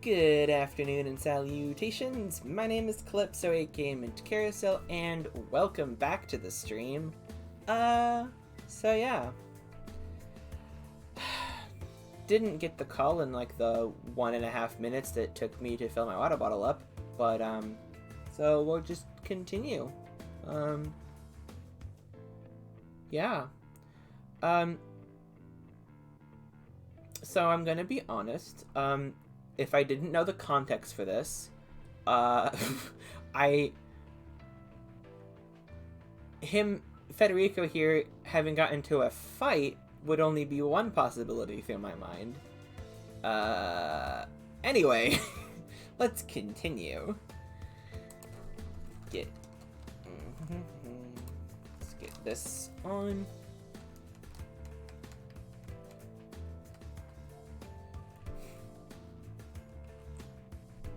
Good afternoon and salutations. My name is Calypso, aka Mint Carousel, and welcome back to the stream. So yeah. Didn't get the call in like the 1.5 minutes that it took me to fill my water bottle up, but so we'll just continue. Yeah. So I'm gonna be honest, if I didn't know the context for this, Federico here having got into a fight would only be one possibility through my mind. Anyway, let's continue. Let's get this on.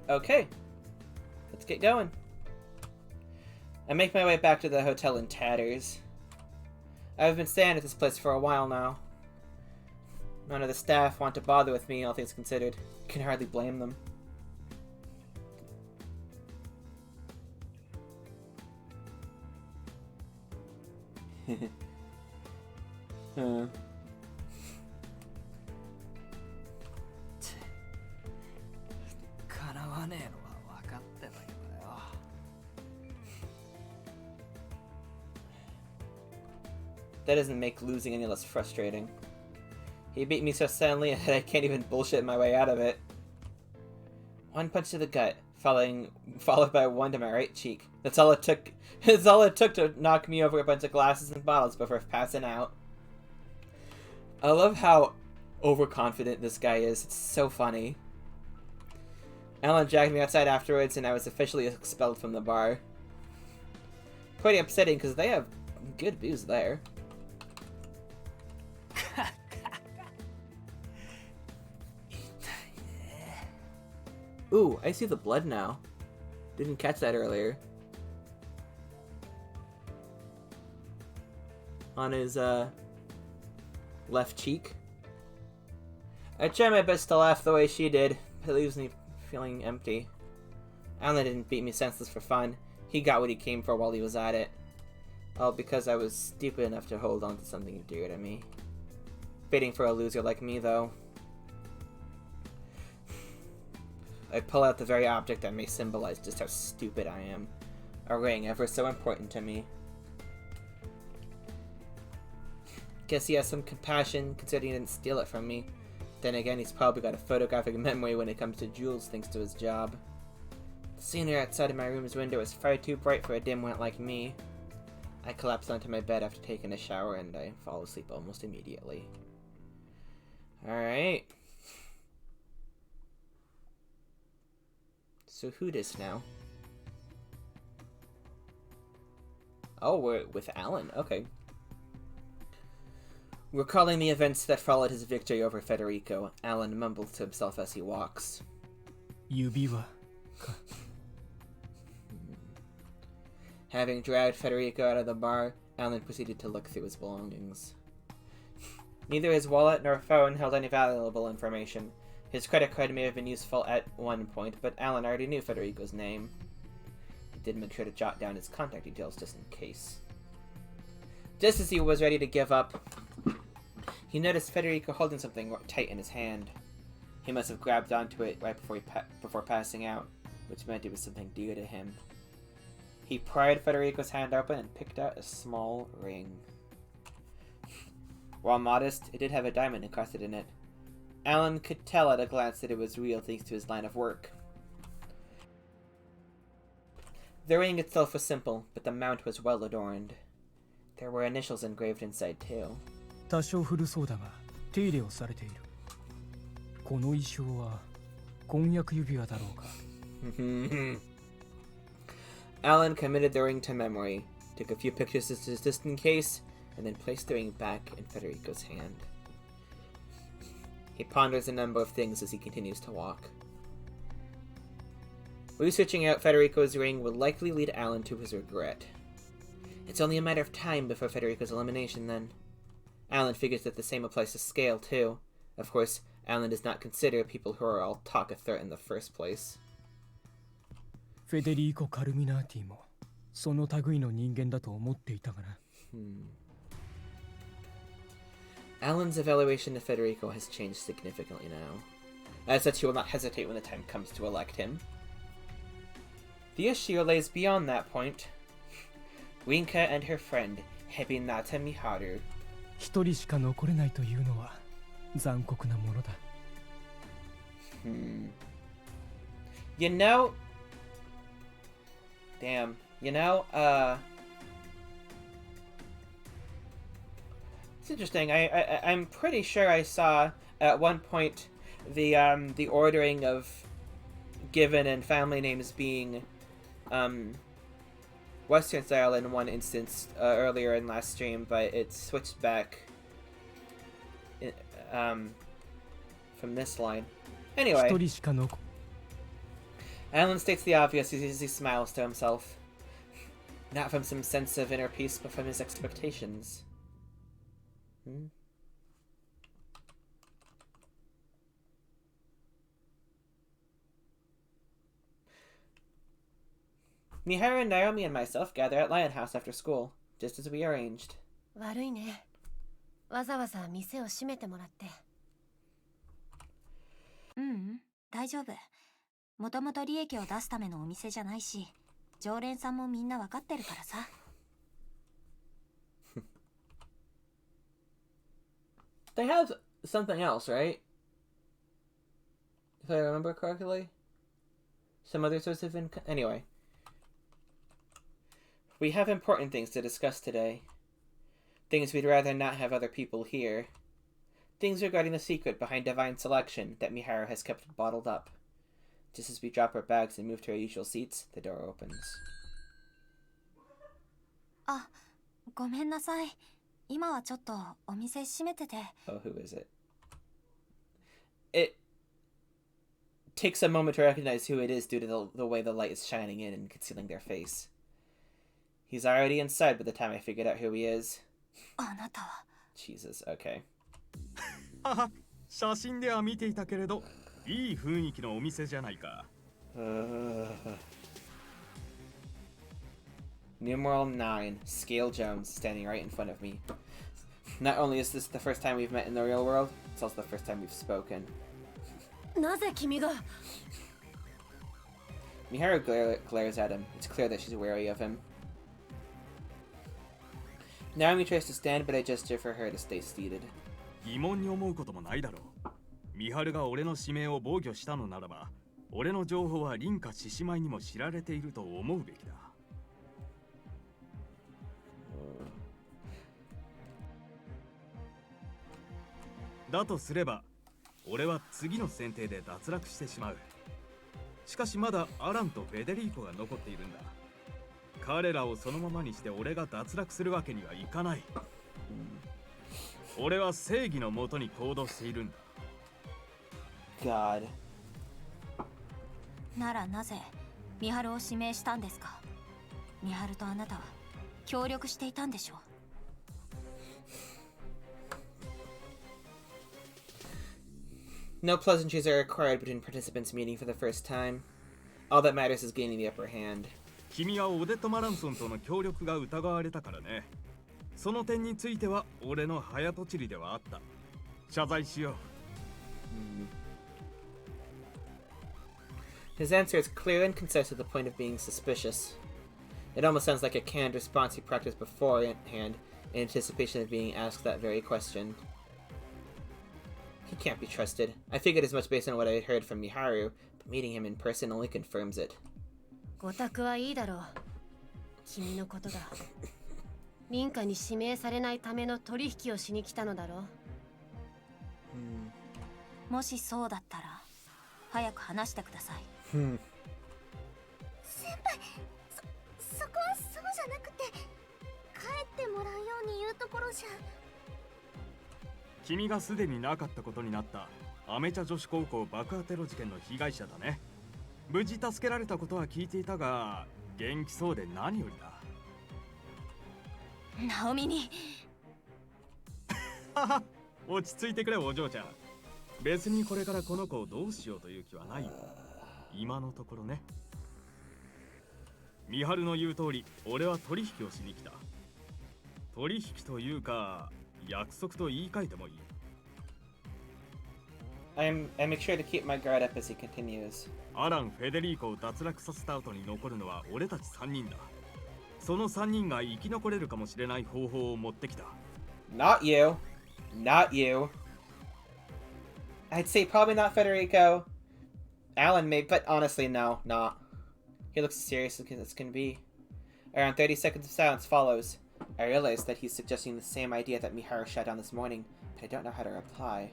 Okay, let's get going. I make my way back to the hotel in tatters. I've been staying at this place for a while now. None of the staff want to bother with me, all things considered. Can hardly blame them. That doesn't make losing any less frustrating. He beat me so soundly that I can't even bullshit my way out of it. One punch to the gut, followed by one to my right cheek. That's all it took. That's all it took to knock me over a bunch of glasses and bottles before passing out. I love how overconfident this guy is. It's so funny. Alan dragged me outside afterwards, and I was officially expelled from the bar. Pretty upsetting because they have good booze there. Ooh, I see the blood now. Didn't catch that earlier. On his, left cheek. I try my best to laugh the way she did. It leaves me feeling empty. Alan didn't beat me senseless for fun. He got what he came for while he was at it. All because I was stupid enough to hold on to something dear to me. Fitting for a loser like me, though. I pull out the very object that may symbolize just how stupid I am. A ring, ever so important to me. Guess he has some compassion, considering he didn't steal it from me. Then again, he's probably got a photographic memory when it comes to jewels thanks to his job. The scenery outside of my room's window is far too bright for a dimwit like me. I collapse onto my bed after taking a shower, and I fall asleep almost immediately. Alright. So who dis now? Oh, we're with Alan. Okay. Recalling the events that followed his victory over Federico, Alan mumbles to himself as he walks. Yubiwa. Having dragged Federico out of the bar, Alan proceeded to look through his belongings. Neither his wallet nor phone held any valuable information. His credit card may have been useful at one point, but Alan already knew Federico's name. He did make sure to jot down his contact details just in case. Just as he was ready to give up, he noticed Federico holding something tight in his hand. He must have grabbed onto it right before passing out, which meant it was something dear to him. He pried Federico's hand open and picked out a small ring. While modest, it did have a diamond encrusted in it. Alan could tell at a glance that it was real thanks to his line of work. The ring itself was simple, but the mount was well adorned. There were initials engraved inside too. 多少古そうだが手入れをされている。この衣装は婚約指輪だろうか。Alan committed the ring to memory, took a few pictures just in case, and then placed the ring back in Federico's hand. He ponders a number of things as he continues to walk. Researching out Federico's ring would likely lead Alan to his regret. It's only a matter of time before Federico's elimination, then. Alan figures that the same applies to Scale, too. Of course, Alan does not consider people who are all talk a threat in the first place. フェデリーコ・カルミナーティもその類の人間だと思っていたがな。Alan's evaluation of Federico has changed significantly now. As such, he will not hesitate when the time comes to elect him. The issue lays beyond that point. Winka and her friend, Hebinata Miharu. 一人しか残れないというのは残酷なものだ。You know... Damn. You know, it's interesting. I'm pretty sure I saw at one point the ordering of given and family names being Western style in one instance earlier in last stream, but it switched back from this line. Anyway, Alan states the obvious as he smiles to himself. Not from some sense of inner peace, but from his expectations. Miharu and Naomi and myself gather at Lion House after school, just as we arranged. 悪いね。わざわざ店を閉めてもらって。大丈夫。もともと利益を出すためのお店じゃないし、常連さんもみんなわかってるからさ。They have something else, right? If I remember correctly? Some other sorts of income? Anyway. We have important things to discuss today. Things we'd rather not have other people hear. Things regarding the secret behind Divine Selection that Miharu has kept bottled up. Just as we drop our bags and move to our usual seats, the door opens. あ、ごめんなさい。今はちょっとお店閉めてて。Oh, who is it? It takes a moment to recognize who it is due to the way the light is shining in and concealing their face. He's already inside by the time I figured out who he is. あなたは。Jesus, okay. 写真では見ていたけれど、いい雰囲気のお店じゃないか。Numeral 9, Scale Jones, standing right in front of me. Not only is this the first time we've met in the real world, it's also the first time we've spoken. なぜ君が Miharu glares at him. It's clear that she's wary of him. Naomi tries to stand, but I gesture for her to stay seated. 疑問に思うこともないだろう。ミハルが俺の指名を防御したのならば、俺の情報は凛か獅子舞にも知られていると思うべきだ。だとすれば、俺は次の選定で脱落してしまう。しかしまだアランとフェデリーコが残っているんだ。彼らをそのままにして俺が脱落するわけにはいかない。俺は正義のもとに行動しているんだ。God. ならなぜミハルを指名したんですか。ミハルとあなたは協力していたんでしょう。No pleasantries are required between participants meeting for the first time. All that matters is gaining the upper hand. 君はオデット・マランソンとの協力が疑われたからね。その点については俺の早とちりではあった。謝罪しよう。His answer is clear and concise to the point of being suspicious. It almost sounds like a canned response he practiced beforehand in anticipation of being asked that very question. He can't be trusted. I figured as much based on what I had heard from Miharu, but meeting him in person only confirms it. ごたくはいいだろう。君のことだ。民家に指名されないための取引をしに来たのだろう。もしそうだったら早く話してください。先輩、そこはそうじゃなくて、帰ってもらうように言うところじゃ。君がすでになかったことになったアメ茶女子高校爆破テロ事件の被害者だね。無事助けられたことは聞いていたが、元気そうで何よりだ。ナオミに落ち着いてくれお嬢ちゃん。別にこれからこの子をどうしようという気はないよ。今のところね。ミハルの言う通り、俺は取引をしに来た。取引というか、約束と言い換えてもいい。I make sure to keep my guard up as he continues. アラン・フェデリーコを脱落させた後に残るのは俺たち3人だ。その3人が生き残れるかもしれない方法を持ってきた。Not you. Not you. I'd say probably not Federico. Alan may, but honestly, no, not. He looks as serious as can be. Around 30 seconds of silence follows. I realize that he's suggesting the same idea that Miharu shot down this morning, but I don't know how to reply.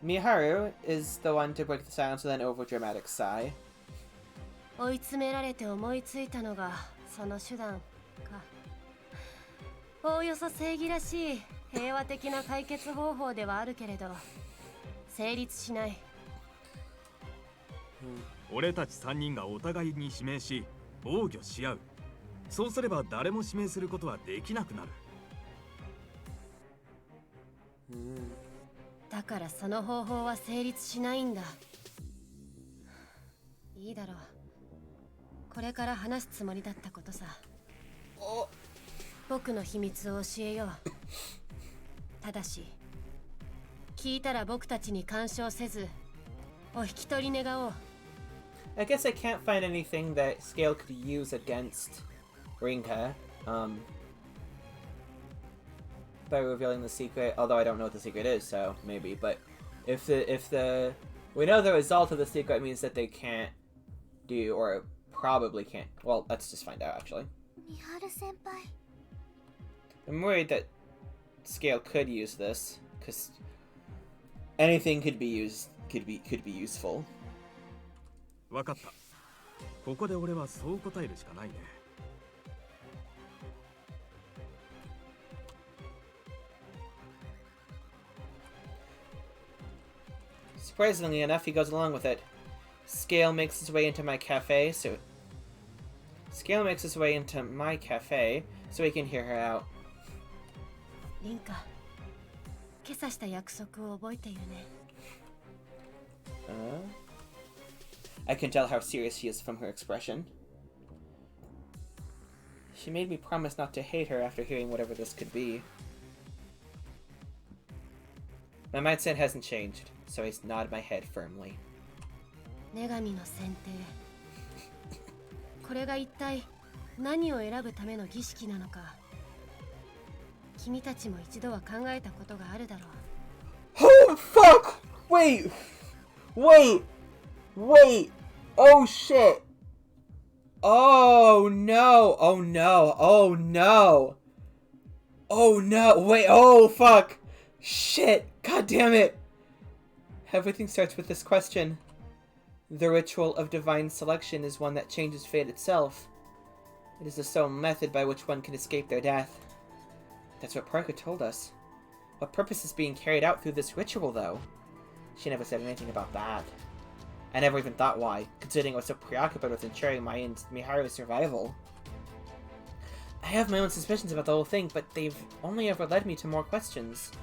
Miharu is the one to break the silence with an overdramatic sigh. 追い詰められて思いついたのがその手段か。おおよそ正義らしい平和的な解決方法ではあるけれど成立しない。俺たち3人がお互いに指名し防御し合う。そうすれば誰も指名することはできなくなる。だからその方法は成立しないんだ。いいだろう。これから話すつもりだったことさ。僕の秘密を教えよう。ただし聞いたら僕たちに干渉せずお引き取り願おう。I guess I can't find anything that Scale could use against Rinka, by revealing the secret, although I don't know what the secret is, so maybe, but if we know the result of the secret means that they can't do, or probably can't, well, let's just find out, actually. Miharu senpai. I'm worried that Scale could use this, because anything could be useful. わかった。ここで俺はそう答えるしかないね。Surprisingly enough, he goes along with it. Scale makes his way into my cafe, so he can hear her out. リンカ、今朝した約束を覚えているね。I can tell how serious she is from her expression. She made me promise not to hate her after hearing whatever this could be. My mindset hasn't changed, so I nod my head firmly. 女神の選定。これが一体何を選ぶための儀式なのか。君たちも一度は考えたことがあるだろう。Oh fuck! Wait! Oh shit! Oh no! Wait, oh fuck! Shit! God damn it! Everything starts with this question. The ritual of divine selection is one that changes fate itself. It is the sole method by which one can escape their death. That's what Parker told us. What purpose is being carried out through this ritual, though? She never said anything about that. I never even thought why, considering I was so preoccupied with ensuring my and Miharu's survival. I have my own suspicions about the whole thing, but they've only ever led me to more questions.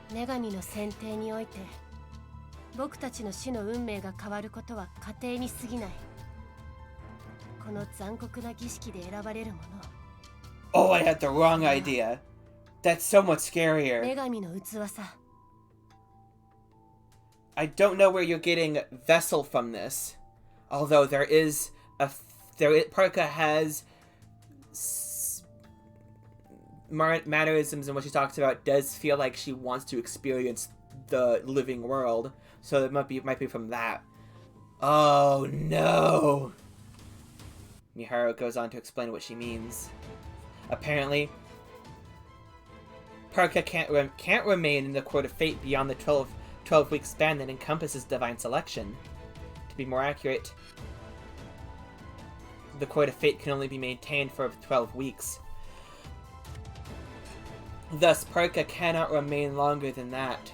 女神の選定において僕たちの死の運命が変わることは過程に過ぎない。この残酷な儀式で選ばれるもの。 Oh, I had the wrong idea. That's so much 女 scarier. 神の器さ。I don't know where you're getting vessel from this. Although Parka has mannerisms in what she talks about does feel like she wants to experience the living world. So it might be from that. Oh no. Miharu goes on to explain what she means. Apparently, Parka can't remain in the court of fate beyond the 12-week span that encompasses divine selection. To be more accurate, the court of fate can only be maintained for 12 weeks. Thus, Parka cannot remain longer than that.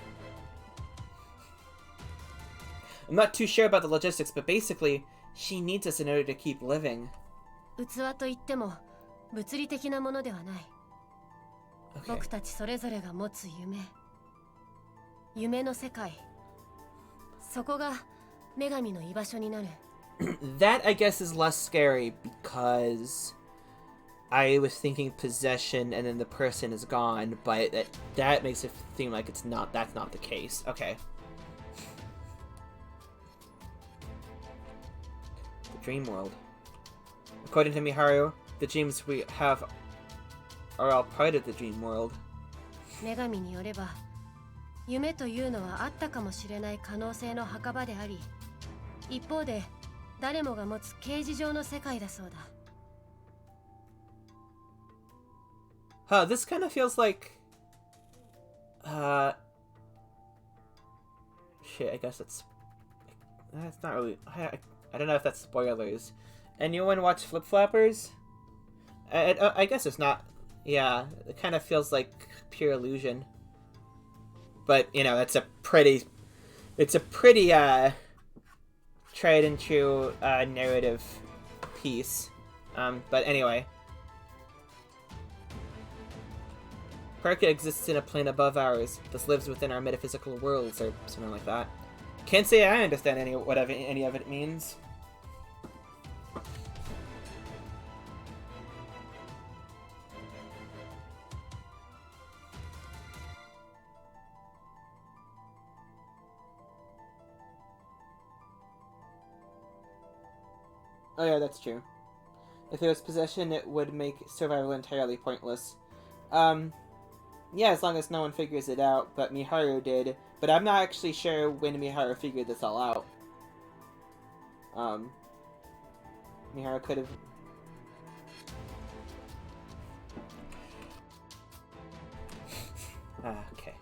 I'm not too sure about the logistics, but basically, she needs us in order to keep living. 器といっても物理的なものではない。Okay. 僕たちそれぞれが持つ夢の世界そこが女神の居場所になる。That, I guess, is less scary because I was thinking possession and then the person is gone, but that makes it seem like that's not the case. Okay. The dream world. According to Miharu, the dreams we have are all part of the dream world. 女神によれば、夢というのはあったかもしれない可能性の墓場であり、一方で誰もが持つ形而上の世界だそうだ。Huh, this kind of feels like... Shit, I guess it's not really... I don't know if that's spoilers. Anyone watch Flip Flappers? I guess it's not... Yeah, it kind of feels like pure illusion. But, you know, it's a pretty... tried and true narrative piece. But anyway. Parka exists in a plane above ours, thus lives within our metaphysical worlds, or something like that. Can't say I understand any of it means. Oh yeah, that's true. If there was possession, it would make survival entirely pointless. Yeah, as long as no one figures it out, but Miharu did. But I'm not actually sure when Miharu figured this all out. Miharu could have... Okay.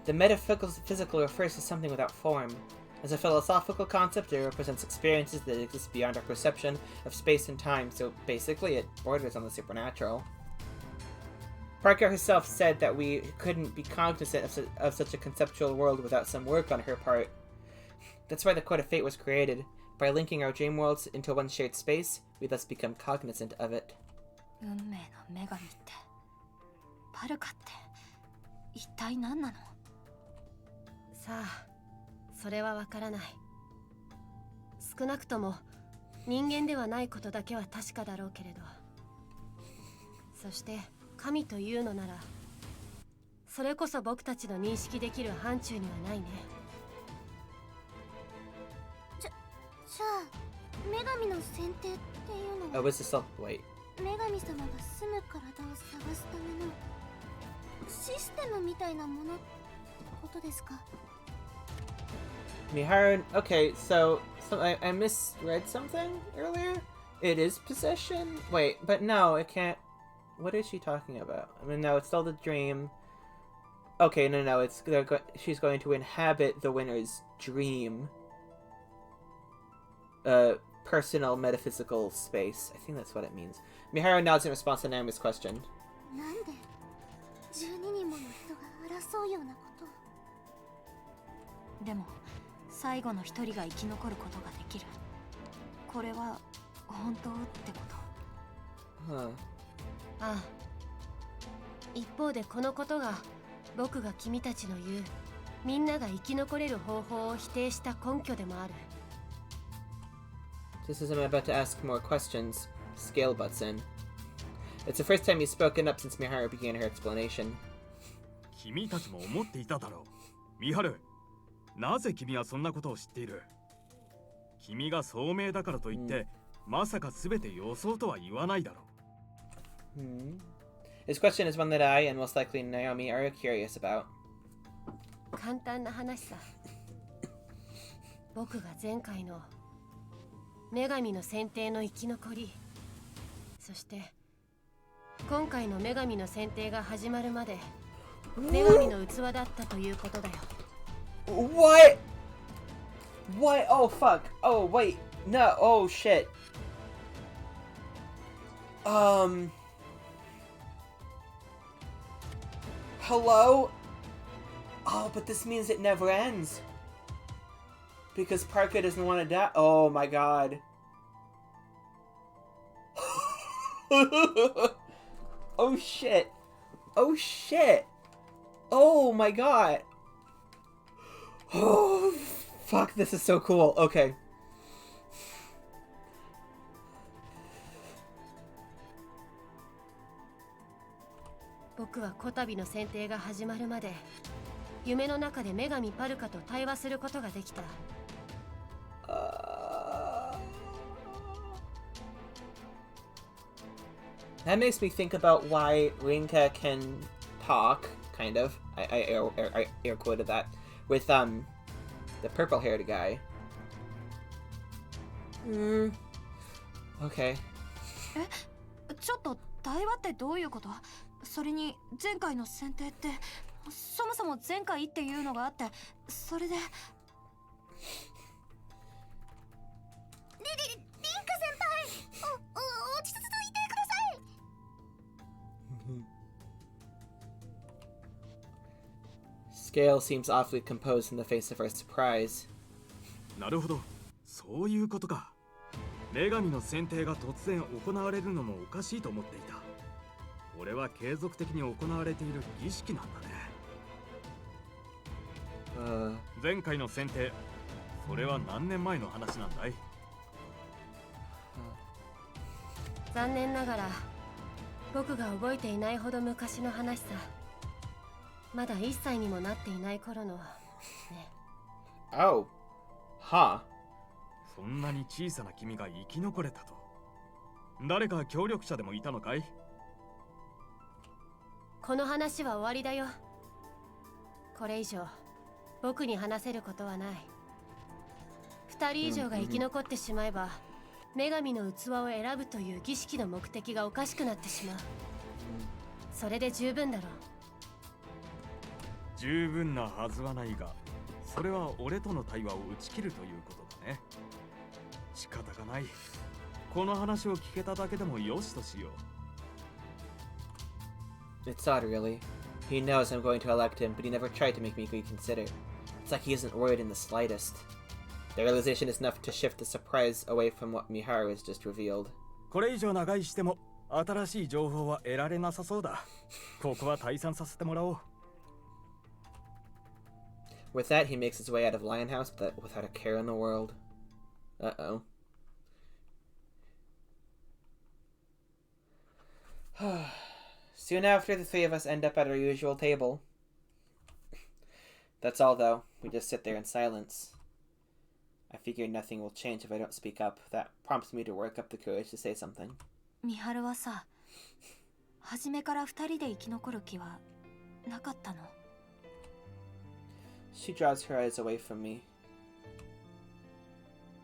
The metaphysical refers to something without form. As a philosophical concept, it represents experiences that exist beyond our perception of space and time, so basically it borders on the supernatural. Parker herself said that we couldn't be cognizant of such a conceptual world without some work on her part. That's why the Code of Fate was created. By linking our dream worlds into one shared space, we thus become cognizant of it. 運命の女神って、パルカって一体何なの？さあ、それはわからない。少なくとも人間ではないことだけは確かだろうけれど。そして神というのなら、それこそ僕たちの認識できる範疇にはないね。じゃあ、女神の選定っていうのは、Oh, what's this all? Wait. 女神様が住む体を探すためのシステムみたいなものってことですか？ Miharu, okay, so I misread something earlier? It is possession? Wait, but no, it can't... What is she talking about? I mean, no, it's still the dream. Okay, no, it's she's going to inhabit the winner's dream. Personal metaphysical space. I think that's what it means. Miharu nods in response to Naomi's question. なんで12人もの人が争うようなこと？でも最後の一人が生き残ることができる。これは本当ってこと？ Huh. ああ。一方でこのことが僕が君たちの言うみんなが生き残れる方法を否定した根拠でもある。Just as I'm about to ask more questions, Scale butts in. It's the first time he's spoken up since Miharu began her explanation. 君たちも思っていただろう。ミハル、なぜ君はそんなことを知っている？君が聡明だからといって、まさか全て予想とは言わないだろう。His question is one that I, and most likely Naomi, are curious about. 簡単な話さ。僕が前回の女神の選定の生き残り、そして今回の女神の選定が始まるまで女神の器だったということだよ。What? What? Oh fuck. Oh wait. No. Oh shit. Hello? Oh, but this means it never ends. Because Parker doesn't want to die. Oh my god. Oh shit. Oh shit. Oh my god. Oh, fuck, this is so cool. Okay. 僕はこたびの選定が始まるまで夢の中で女神パルカと対話することができた。That makes me think about why Rinka can talk, kind of. I air quoted that with the purple-haired guy. Okay. ちょっと対話ってどういうこと？それに前回の選定ってそもそも前回っていうのがあって、それでリンカ先輩、落ち着いてください。Scale seems awfully composed in the face of her surprise. なるほど、そういうことか。女神の選定が突然行われるのもおかしいと思っていた。俺は継続的に行われている儀式なんだね。前回の選定、それは何年前の話なんだい？残念ながら僕が覚えていないほど昔の話さ。まだ1歳にもなっていない頃のね。Oh. Huh. そんなに小さな君が生き残れたと。誰か協力者でもいたのかい？この話は終わりだよ。これ以上僕に話せることはない。2人以上が生き残ってしまえば女神の器を選ぶという儀式の目的がおかしくなってしまう。それで十分だろう。十分なはずはないが、それは俺との対話を打ち切るということだね。仕方がない。この話を聞けただけでもよしとしよう。It's odd, really. He knows I'm going to elect him, but he never tried to make me reconsider. It's like he isn't worried in the slightest. The realization is enough to shift the surprise away from what Miharu has just revealed. これ以上長居しても新しい情報は得られなさそうだ。ここは退散させてもらおう。With that, he makes his way out of Lionhouse without a care in the world. Uh-oh. Soon after, the three of us end up at our usual table. That's all, though. We just sit there in silence. I figure nothing will change if I don't speak up. That prompts me to work up the courage to say something. ミハルはさ、初めから2人で生き残る気はなかったの？ She draws her eyes away from me.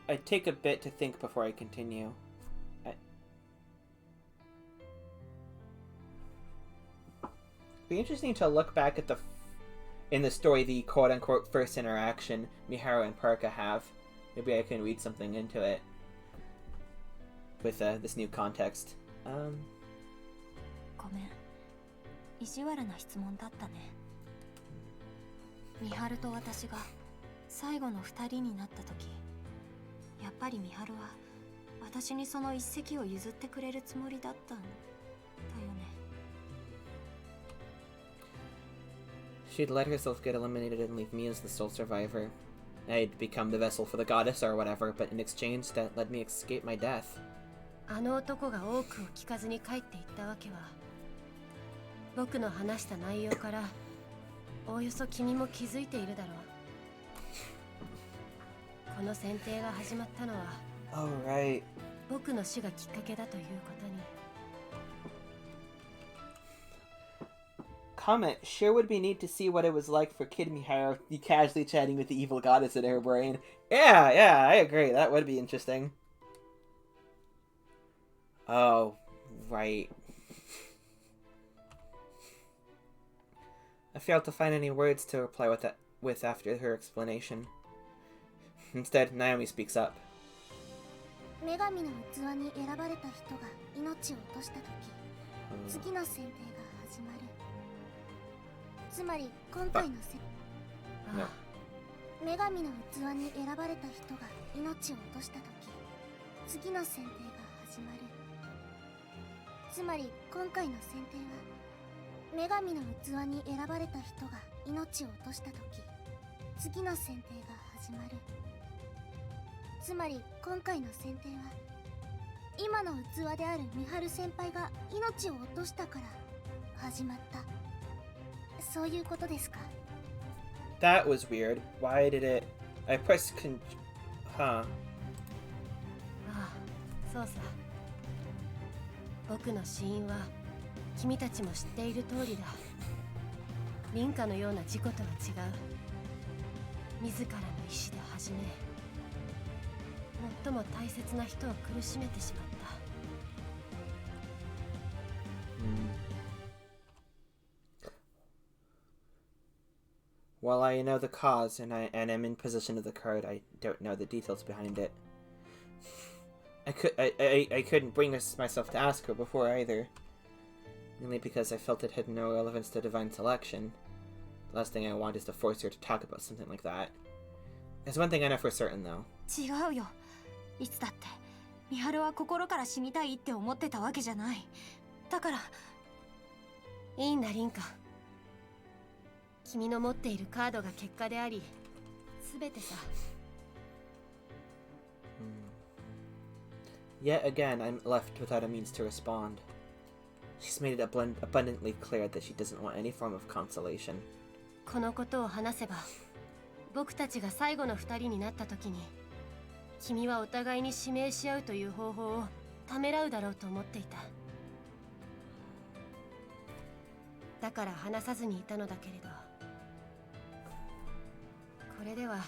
I take a bit to think before I continue. It'd be interesting to look back at in the story, the quote-unquote first interaction Miharu and Parka have. Maybe I can read something into it with this new context. ごめん、意地悪な質問だったね。ミハルと私が最後の2人になった時、やっぱりミハルは私にその一席を譲ってくれるつもりだったんだよね。She'd let herself get eliminated and leave me as the sole survivor. I'd become the vessel for the goddess or whatever, but in exchange, that let me escape my death. あの男が多くを聞かずに帰っていったわけは、僕の話した内容からおおよそ君も気づいているだろう。この選定が始まったのは、Alright. 僕の死がきっかけだということに。Comment, sure would be neat to see what it was like for Kid Miharu to be casually chatting with the evil goddess in her brain. Yeah, I agree. That would be interesting. Oh, right. I failed to find any words to reply with after her explanation. Instead, Naomi speaks up. 女神の器に選ばれた人が命を落とした時、次の選定が始まる。つまり今回の女神の器に選ばれた人が命を落とした時、次の選定が始まる。つまり今回の選定は女神の器に選ばれた人が命を落とした時、次の選定が始まる。つまり今回の選定は今の器である美晴先輩が命を落としたから始まった、そういうことですか？ That was weird. Why did it... I pressed Huh. ああ、そうさ。僕の死因は君たちも知っている通りだ。凛花のような事故とは違う。自らの意志で始め、最も大切な人を苦しめてしまった。While I know the cause and am in possession of the card, I don't know the details behind it. I couldn't bring myself to ask her before either, mainly because I felt it had no relevance to divine selection. The last thing I want is to force her to talk about something like that. There's one thing I know for certain, though. 違うよ。いつだって美晴は心から死にたいって思ってたわけじゃない。だからいいんだ、凛花。君の持っているカードが結果であり、全てさ。Yet again, I'm left without a means to respond. She's made it abundantly clear that she doesn't want any form of consolation. このことを話せば、僕たちが最後の二人になった時に、君はお互いに指名し合うという方法をためらうだろうと思っていた。だから話さずにいたのだけれど、これでは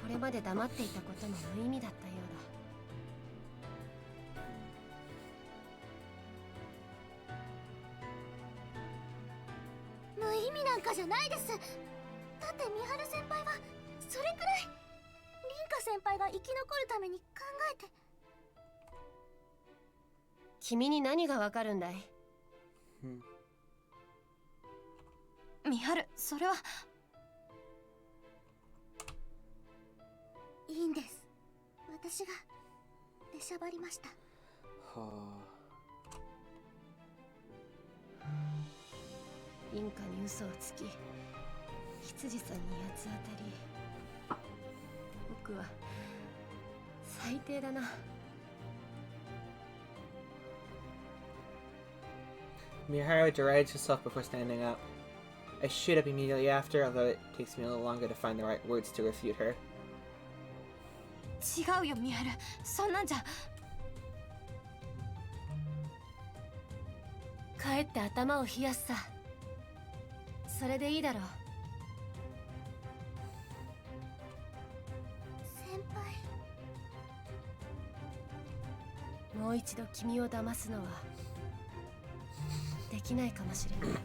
これまで黙っていたことも無意味だったよ無意味なんかじゃないです。だって美晴先輩はそれくらい凛花先輩が生き残るために考えて。君に何がわかるんだい？美晴、それは。いいんです。私が出しゃばりました。凛花に嘘をつき、羊さんに八つ当たり。僕は最低だな。Miharu derides herself before standing up. I shoot up immediately after, although it takes me a little longer to find the right words to refute her. 違うよ、美晴。そんなんじゃ。帰って頭を冷やすさ。それでいいだろう。先輩。もう一度君を騙すのはできないかもしれない。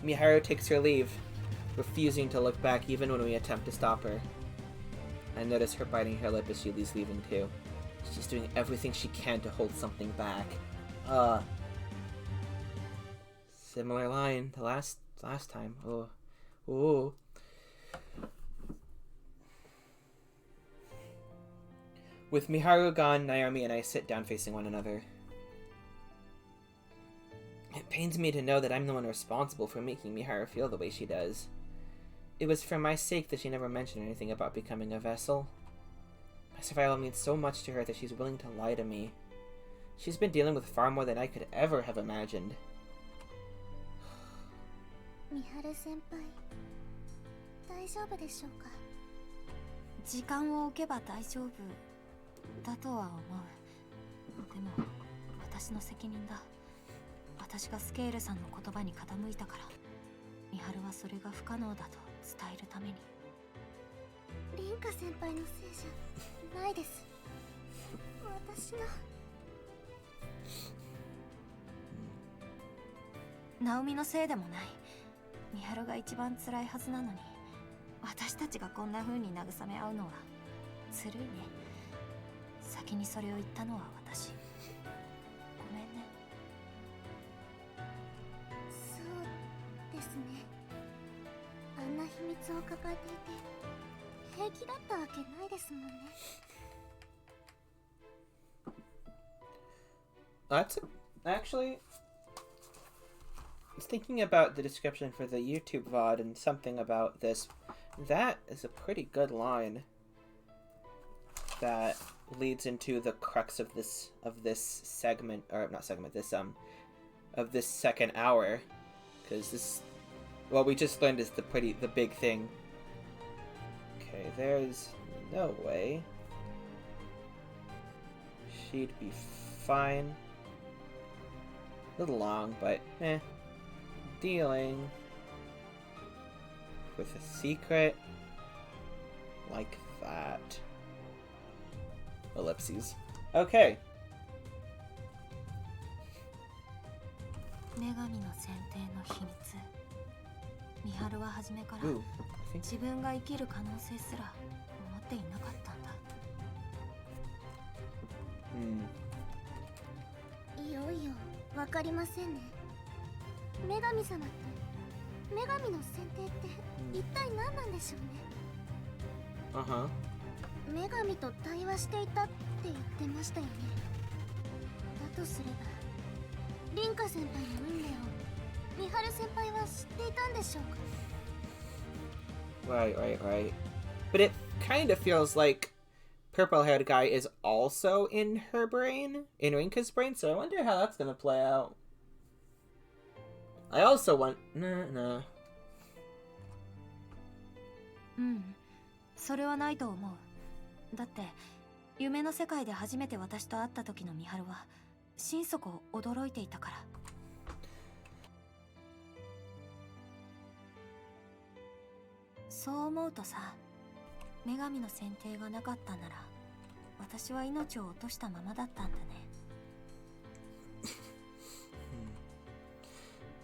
Miharu takes her leave, refusing to look back even when we attempt to stop her. I notice her biting her lip as she leaves, leaving too. She's doing everything she can to hold something back. Similar line to last time. Oh. With Miharu gone, Naomi and I sit down facing one another. It pains me to know that I'm the one responsible for making Miharu feel the way she does. It was for my sake that she never mentioned anything about becoming a vessel. My survival means so much to her that she's willing to lie to me. She's been dealing with far more than I could ever have imagined. 美晴先輩、大丈夫でしょうか？時間を置けば大丈夫だとは思う。でも私の責任だ。私がスケールさんの言葉に傾いたから、美晴はそれが不可能だと伝えるために。凛花先輩のせいじゃないです。私の。ナオミのせいでもない。美晴が一番辛いはずなのに、私たちがこんな風に慰め合うのはずるいね。先にそれを言ったのは私。ごめんね。そうですね。あんな秘密を抱えていて平気だったわけないですもんね。Actually, I was thinking about the description for the YouTube VOD and something about this. That is a pretty good line that leads into the crux of this segment, or not segment, of this second hour, because this, well, we just learned is the big thing. Okay, there's no way she'd be fine. A little long, but dealing with a secret like that. Ellipses. Okay. 女神の選定の秘密。ミハルは初めから Ooh, I think 自分が生きる可能性すら思っていなかったんだ。いよいよわかりませんね。女神様って女神の選定って一体何なんでしょうね。Uh-huh. 女神と対話していたって言ってましたよね。だとすれば凛花先輩の運命をミハル先輩は知っていたんでしょうか。 Right. But it kind of feels like purple-haired guy is also in her brain, in Rinka's brain, so I wonder how that's gonna play out. I also want... No. うん、それはないと思う。だって夢の世界で初めて私と会った時のミハルは心底驚いていたから。そう思うとさ、女神の選定がなかったなら私は命を落としたままだったんだね。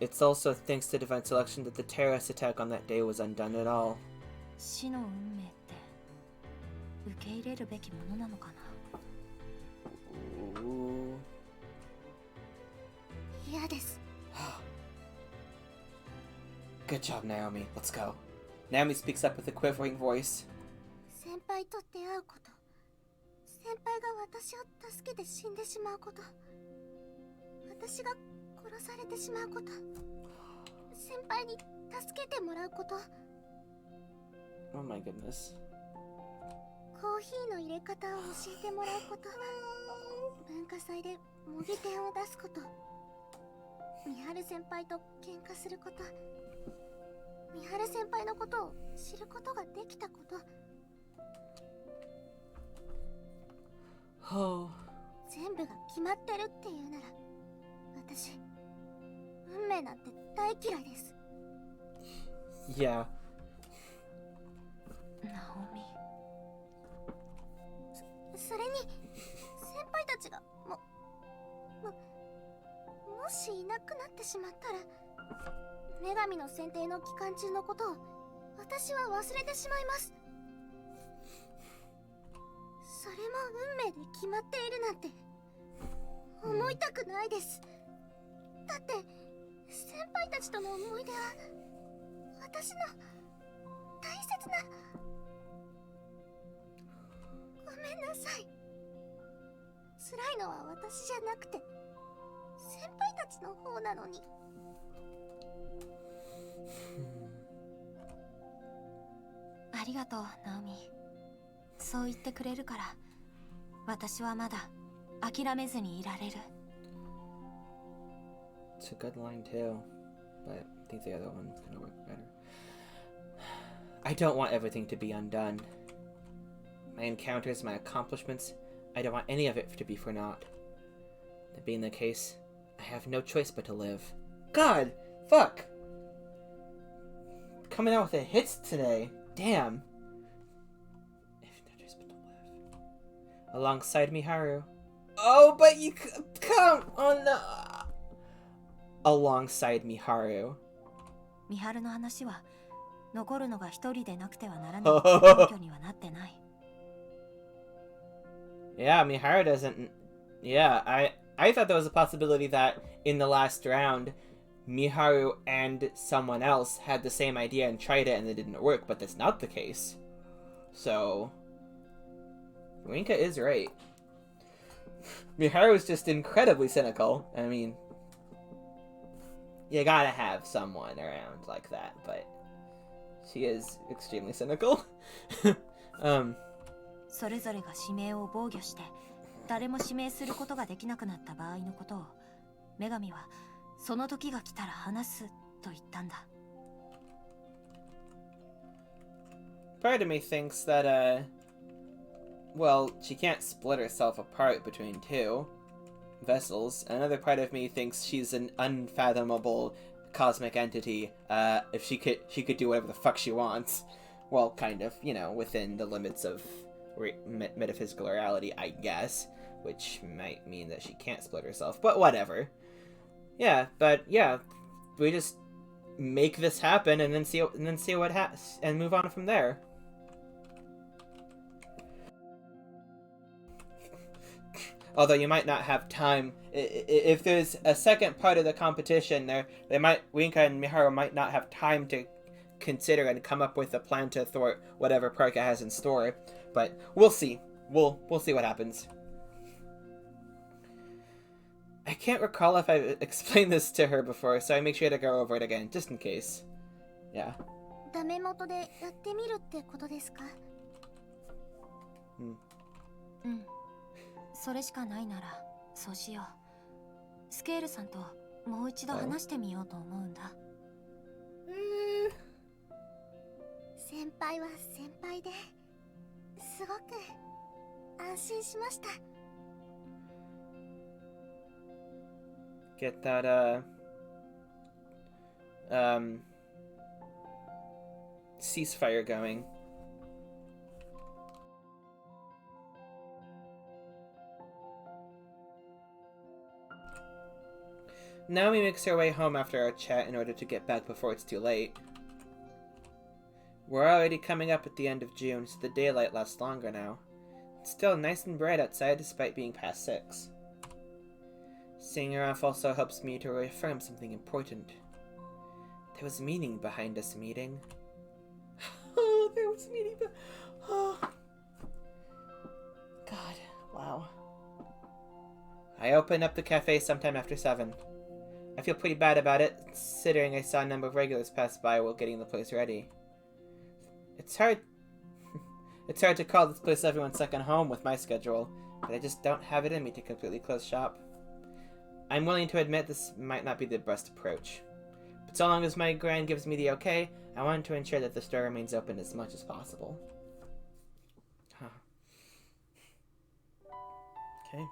It's also thanks to divine selection that the terrorist attack on that day was undone at all. 死の運命って受け入れるべきものなのかな。Ooh. 嫌です。 Good job, Naomi. Let's go. Naomi speaks up with a quivering voice. 先輩と出会うこと、先輩が私を助けて死んでしまうこと、私が殺されてしまうこと、先輩に助けてもらうこと。 Oh my goodness. コーヒーの入れ方を教えてもらうこと、文化祭で模擬店を出すこと、ミハル先輩と喧嘩すること、ミハル先輩のことを知ることができたこと、 Oh. 全部が決まってるっていうなら、私運命なんて大嫌いです。 Yeah. ナオミ。それに先輩たちがもしいなくなってしまったら、女神の選定の期間中のことを私は忘れてしまいます。それも運命で決まっているなんて思いたくないです。だって先輩たちとの思い出は私の大切な。ごめんなさい。辛いのは私じゃなくて先輩たちの方なのに。ありがとう、ナオミ。そう言ってくれるから私はまだ諦めずにいられる。 It's a good line too, but I think the other one's gonna work better. I don't want everything to be undone. My encounters, my accomplishments, I don't want any of it to be for naught. That being the case, I have no choice but to live. God! Fuck! Coming out with the hits today. Damn. I have no choice but to live. Alongside Miharu. Oh, but you come! Oh no! Alongside Miharu. ミハルの話は残るのが一人でなくてはならない根拠にはなってない。Yeah, Miharu doesn't... Yeah, I thought there was a possibility that in the last round, Miharu and someone else had the same idea and tried it and it didn't work, but that's not the case. So... Rinka is right. Miharu's just incredibly cynical. I mean, you gotta have someone around like that, but she is extremely cynical. それぞれが指名を防御して誰も指名することができなくなった場合のことを女神はその時が来たら話すと言ったんだ。Part of me thinks that, well, she can't split herself apart between two vessels. Another part of me thinks she's an unfathomable cosmic entity. If she could do whatever the fuck she wants. Well, kind of, you know, within the limits of metaphysical reality, I guess. Which might mean that she can't split herself, but whatever. Yeah, but yeah, we just make this happen and then see what happens and move on from there. Although you might not have time if there's a second part of the competition, Winka and Miharu might not have time to consider and come up with a plan to thwart whatever Parka has in store. But we'll see. We'll see what happens. I can't recall if I've explained this to her before, so I make sure to go over it again, just in case. Yeah. ダメ元でやってみるってことですか？うん。それしかないならそうしよう。スケールさんともう一度話してみようと思うんだ。先輩は先輩ですごく安心しました。Get that, ceasefire going. Naomi makes her way home after our chat in order to get back before it's too late. We're already coming up at the end of June, so the daylight lasts longer now. It's still nice and bright outside despite being past 6. Seeing her off also helps me to reaffirm something important. There was meaning behind us meeting. Oh, there was meaning oh. God, wow. I opened up the cafe sometime after 7. I feel pretty bad about it, considering I saw a number of regulars pass by while getting the place ready. It's hard to call this place everyone's second home with my schedule, but I just don't have it in me to completely close shop. I'm willing to admit this might not be the best approach. But so long as my grand gives me the okay, I want to ensure that the store remains open as much as possible. Huh. Okay.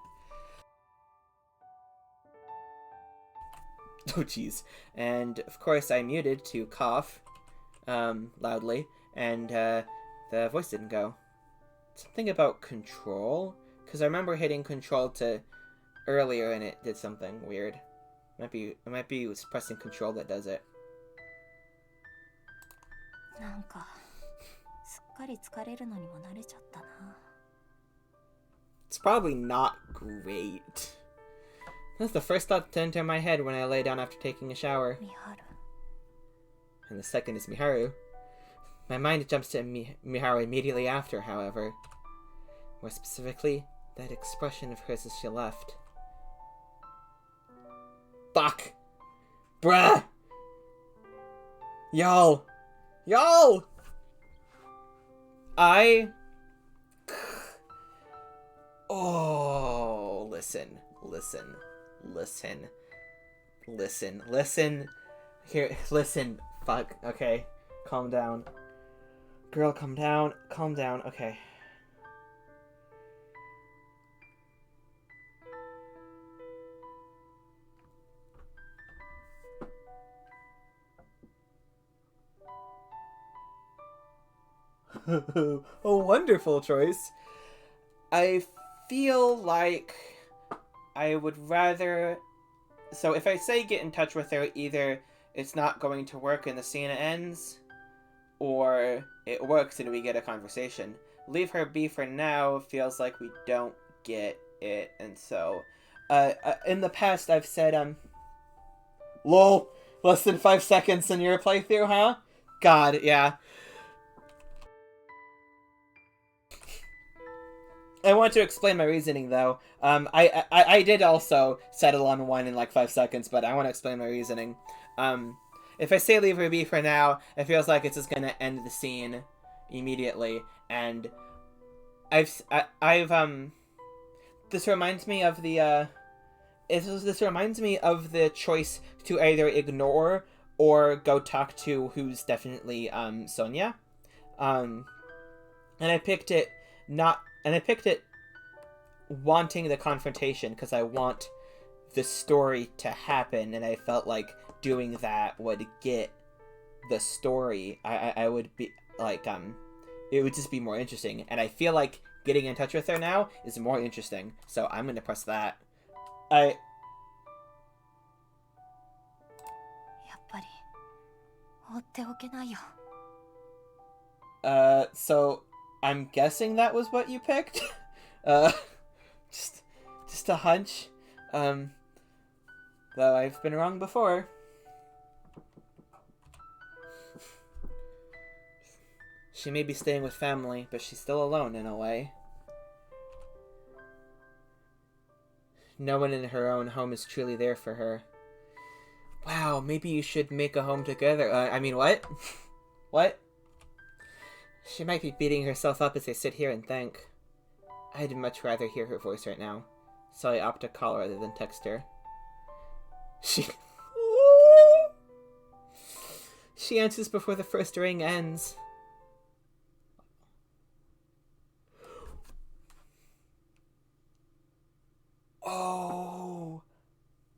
Oh jeez. And of course I muted to cough loudly, and the voice didn't go. Something about control? Because I remember hitting control to earlier and it did something weird. It might be pressing control that does it. なんかすっかり疲れるのにも慣れちゃったな。It's probably not great. That's the first thought to enter my head when I lay down after taking a shower. Miharu. And the second is Miharu. My mind jumps to Miharu immediately after, however. More specifically, that expression of hers as she left. Fuck! Bruh! Y'all! Oh, listen. Here, listen. Fuck, okay. Calm down. Girl, calm down. Okay. A wonderful choice. I feel like I would rather... So if I say get in touch with her, either it's not going to work and the scene ends, or it works and we get a conversation. Leave her be for now feels like we don't get it, and so... in the past I've said, lol, less than 5 seconds in your playthrough, huh? God, yeah. I want to explain my reasoning, though. I did also settle on 1 in like 5 seconds, but I want to explain my reasoning. If I say leave her be for now, it feels like it's just gonna end the scene immediately, and this reminds me of the, this reminds me of the choice to either ignore or go talk to who's definitely, Sonia. And I picked it wanting the confrontation because I want the story to happen, and I felt like doing that would get the story. I would be like, it would just be more interesting, and I feel like getting in touch with her now is more interesting, so I'm gonna press that. やっぱり放っておけないよ。 So I'm guessing that was what you picked. Just a hunch. Though I've been wrong before. She may be staying with family, but she's still alone in a way. No one in her own home is truly there for her. Wow, maybe you should make a home together. I mean, what? What? She might be beating herself up as I sit here and think. I'd much rather hear her voice right now, so I opt to call rather than text her. She answers before the first ring ends. Oh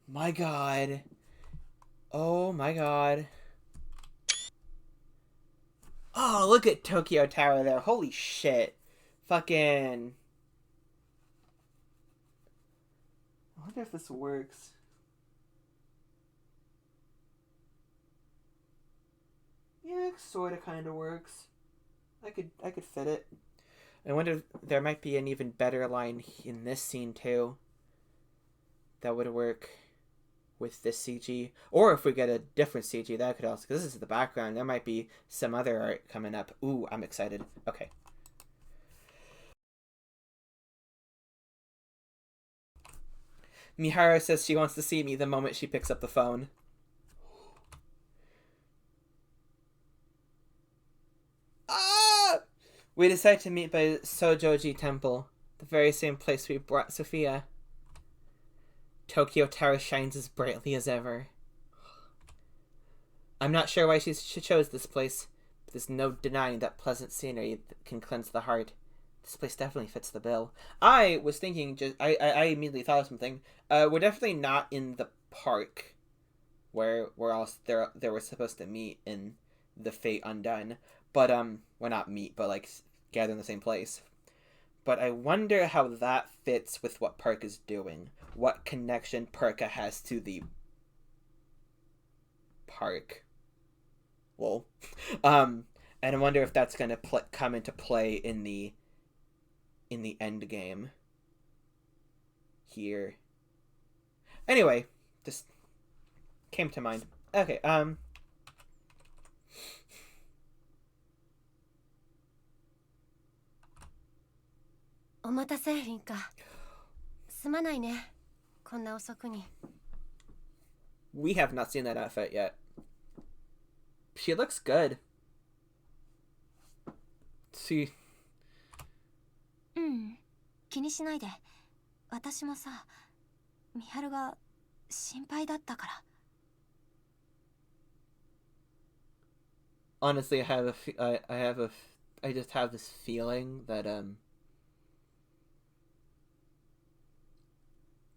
my god. Oh my god. Oh, look at Tokyo Tower there. Holy shit. Fucking... I wonder if this works. Yeah, it sorta kinda works. I could fit it. I wonder if there might be an even better line in this scene too that would work with this CG. Or if we get a different CG, that could also... because this is the background. There might be some other art coming up. Ooh, I'm excited. Okay. Miharu says she wants to see me the moment she picks up the phone. Ah! We decide to meet by Sojoji Temple, the very same place we brought Sophia. Tokyo Tower shines as brightly as ever. I'm not sure why she chose this place, but there's no denying that pleasant scenery can cleanse the heart. This place definitely fits the bill. I was thinking, I immediately thought of something. We're definitely not in the park where else they were supposed to meet in the Fate Undone. But, well, not meet, but, like, gather in the same place. But I wonder how that fits with what Perk is doing. What connection Perka has to the park. Lol. And I wonder if that's gonna come into play in the end game. Here. Anyway, just came to mind. Okay, お待たせリンカ。すまないね。こんな遅くに。We have not seen that outfit yet. She looks good. See. うん、気にしないで。私もさ、ミハルが心配だったから。 Honestly, I just have this feeling that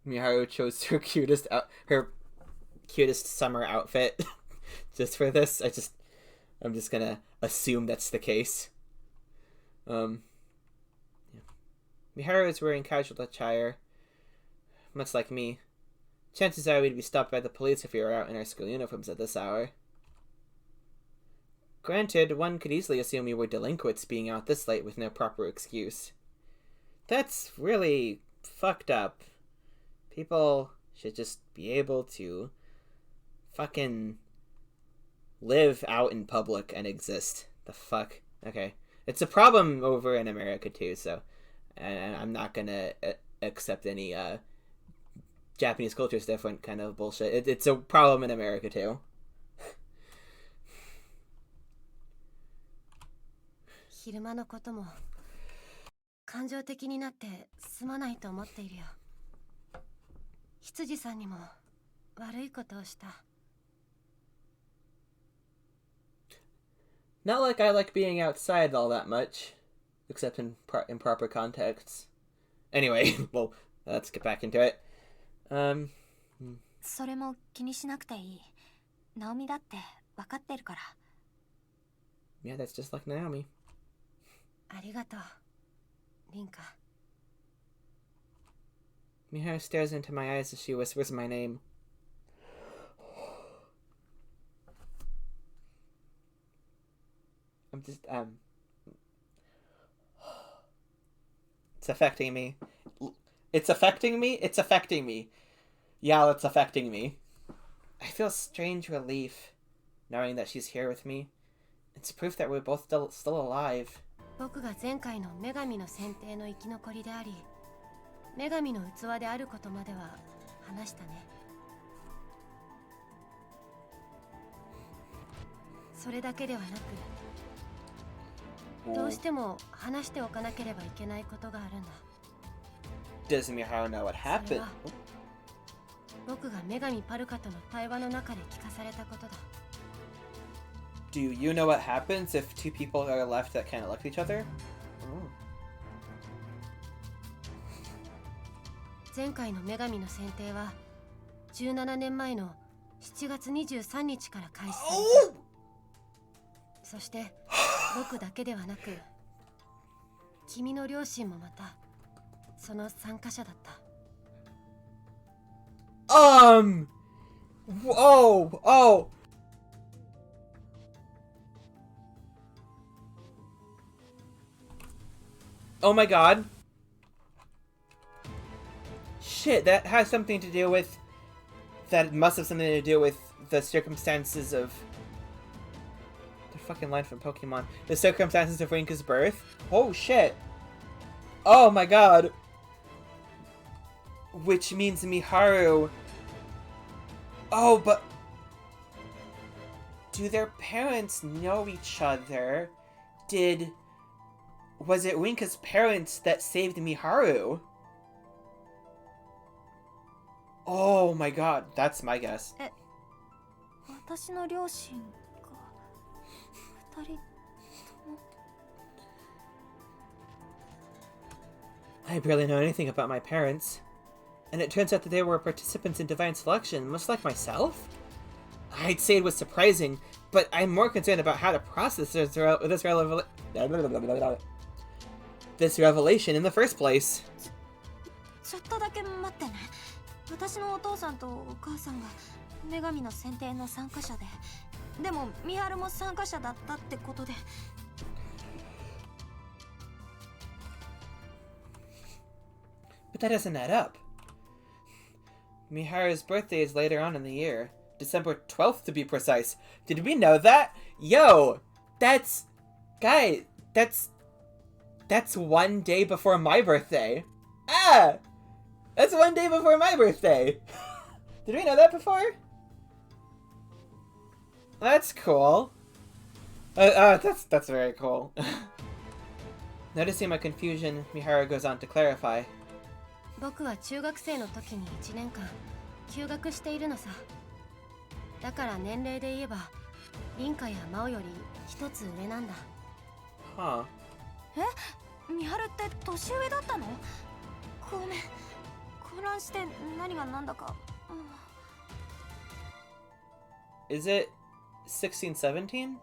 Miharu chose her cutest summer outfit just for this. I'm just gonna assume that's the case. Yeah. Miharu is wearing casual attire, much like me. Chances are we'd be stopped by the police if we were out in our school uniforms at this hour. Granted, one could easily assume we were delinquents being out this late with no proper excuse. That's really fucked up. People should just be able to fucking live out in public and exist. The fuck? Okay. It's a problem over in America too, so and I'm not gonna accept any Japanese culture is different kind of bullshit. It's a problem in America too. 昼間のことも感情的になってすまないと思っているよ。羊さんにも悪いことをした。Not like I like being outside all that much, except in improper contexts. Anyway, well, let's get back into it. それも気にしなくていい。ナオミだって分かってるから。 Yeah, that's just like Naomi. ありがとう、リンカ。 Miharu stares into my eyes as she whispers my name. I'm just, It's affecting me. It's affecting me? It's affecting me. Yeah, it's affecting me. I feel strange relief, knowing that she's here with me. It's proof that we're both still alive. 僕が前回の女神の選定の生き残りであり、女神の器であることまでは話したね。それだけではなく、どうしても話しておかなければいけないことがあるんだ。 Does Miharu know what それ happened? は僕が女神パルカとの対話の中で聞かされたことだ。 Do you know what happens if two people are left that can't elect each other? 前回の女神の選定は17年前の7月23日から開始された。そして僕だけではなく、君の両親もまたその参加者だった。 Oh! Oh my god. Shit, that has something to do with... That must have something to do with the circumstances of... The fucking line from Pokemon. The circumstances of Rinka's birth? Oh shit. Oh my god. Which means Miharu... Oh, but... Do their parents know each other? Was it Rinka's parents that saved Miharu? Oh my god, that's my guess. 私の両親が2人とも。 I barely know anything about my parents. And it turns out that they were participants in Divine Selection, much like myself? I'd say it was surprising, but I'm more concerned about how to process this revelation in the first place. ちょっとだけ待ってね。私のお父さんとお母さんが女神の選定の参加者で、でもミハルも参加者だったってことで。 But that doesn't add up. Miharu's birthday is later on in the year. December 12th to be precise. Did we know that? Yo! That's... Guy, that's one day before my birthday. Ah! That's one day before my birthday. Did we know that before? That's cool. That's very cool. Noticing my confusion, Miharu goes on to clarify. 僕は中学生の時に1年間休学しているのさ。だから年齢で言えばリンカやマオより一つ上なんだ。Huh. ミハルって年上だったの？ごめん、混乱して何が何だか。Is it 16, 17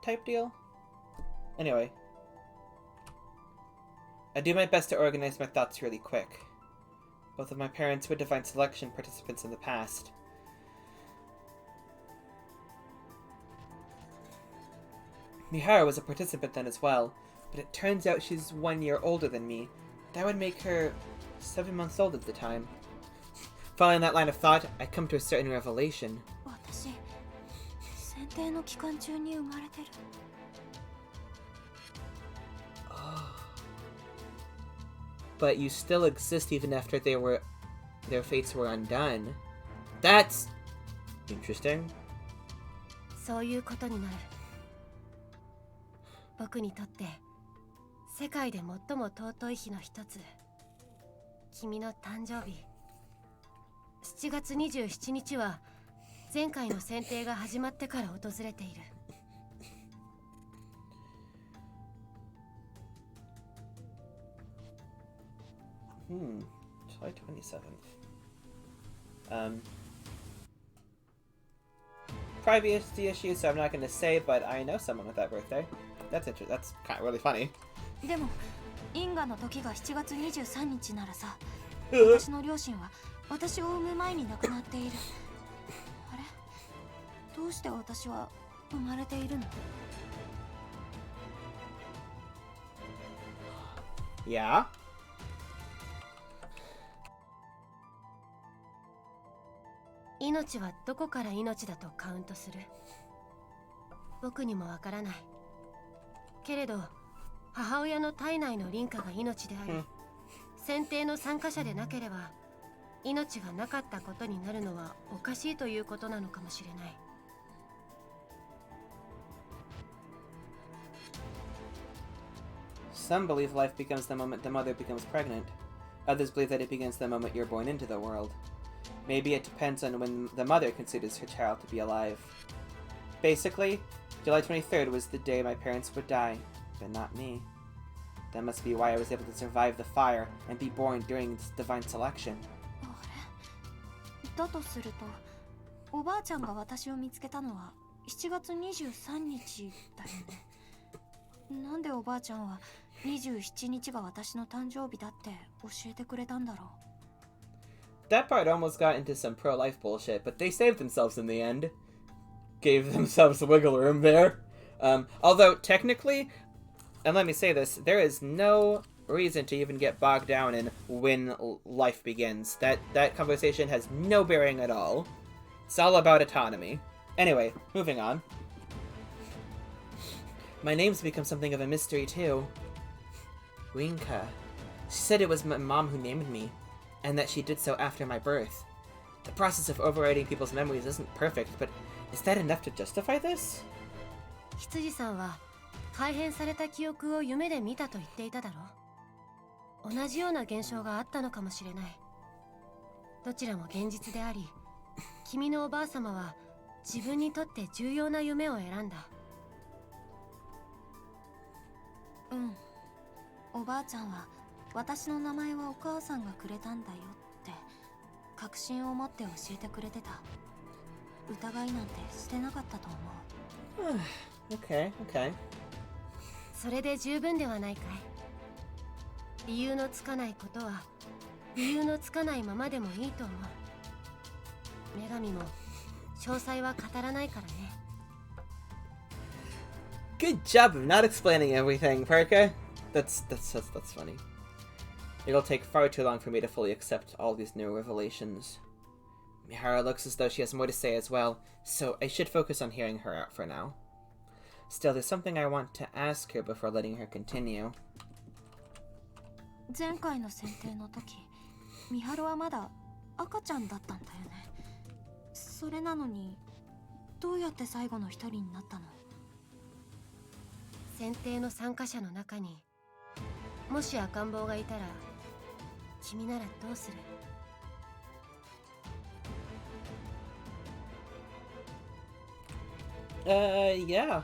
type deal? Anyway. I do my best to organize my thoughts really quick. Both of my parents were Divine Selection participants in the past. Miharu was a participant then as well, but it turns out she's 1 year older than me. That would make her 7 months old at the time. Following that line of thought, I come to a certain revelation. 私、選定の期間中に生まれてる。but you still exist even after their fates were undone. That's interesting. そういうことになる。僕にとって世界で最も尊い日の一つ、君の誕生日7月27日は前回の選定が始まってから訪れている。July 27th. Privacy issues, so I'm not going to say, but I know someone with that birthday. That's interesting. That's kind of really funny. でも因果の時が7月23日ならさ、私の両親は私を産む前に亡くなっている。あれ、どうして私は生まれているの？ Yeah? 命はどこから命だとカウントする？僕にもわからない。けれど母親の体内の輪廻が命であり、選定の参加者でなければ命がなかったことになるのはおかしいということなのかもしれない。Some believe life begins the moment the mother becomes pregnant. Others believe that it begins the moment you're born into the world. Maybe it depends on when the mother considers her child to be alive. Basically, July 23rd was the day my parents would die, but not me. That must be why I was able to survive the fire and be born during this divine selection. あれ？だとすると、おばあちゃんが私を見つけたのは7月23日だよね。なんでおばあちゃんは27日が私の誕生日だって教えてくれたんだろう。That part almost got into some pro-life bullshit, but they saved themselves in the end. Gave themselves wiggle room there. Although, technically, and let me say this, there is no reason to even get bogged down in when life begins. That conversation has no bearing at all. It's all about autonomy. Anyway, moving on. My name's become something of a mystery, too. Rinka. She said it was my mom who named me, and that she did so after my birth. The process of overwriting people's memories isn't perfect, but is that enough to justify this? 羊さんは改変された記憶を夢で見たと言っていただろう。同じような現象があったのかもしれない。どちらも現実であり、君のおばあ様は自分にとって重要な夢を選んだ。うん、おばあちゃんは私の名前はお母さんがくれたんだよって確信を持って教えてくれてた。疑いなんてしてなかったと思う。Okay. それで十分ではないかい。理由のつかないことは理由のつかないままでもいいと思う。女神も詳細は語らないからね。Good job of not explaining everything, Perka. That's funny. It'll take far too long for me to fully accept all these new revelations. Miharu looks as though she has more to say as well, so I should focus on hearing her out for now. Still, there's something I want to ask her before letting her continue. 前回の選定の時、ミハルはまだ赤ちゃんだったんだよね。それなのに、どうやって最後の一人になったの？選定の参加者の中にもし赤ん坊がいたら君ならどうする？ Yeah.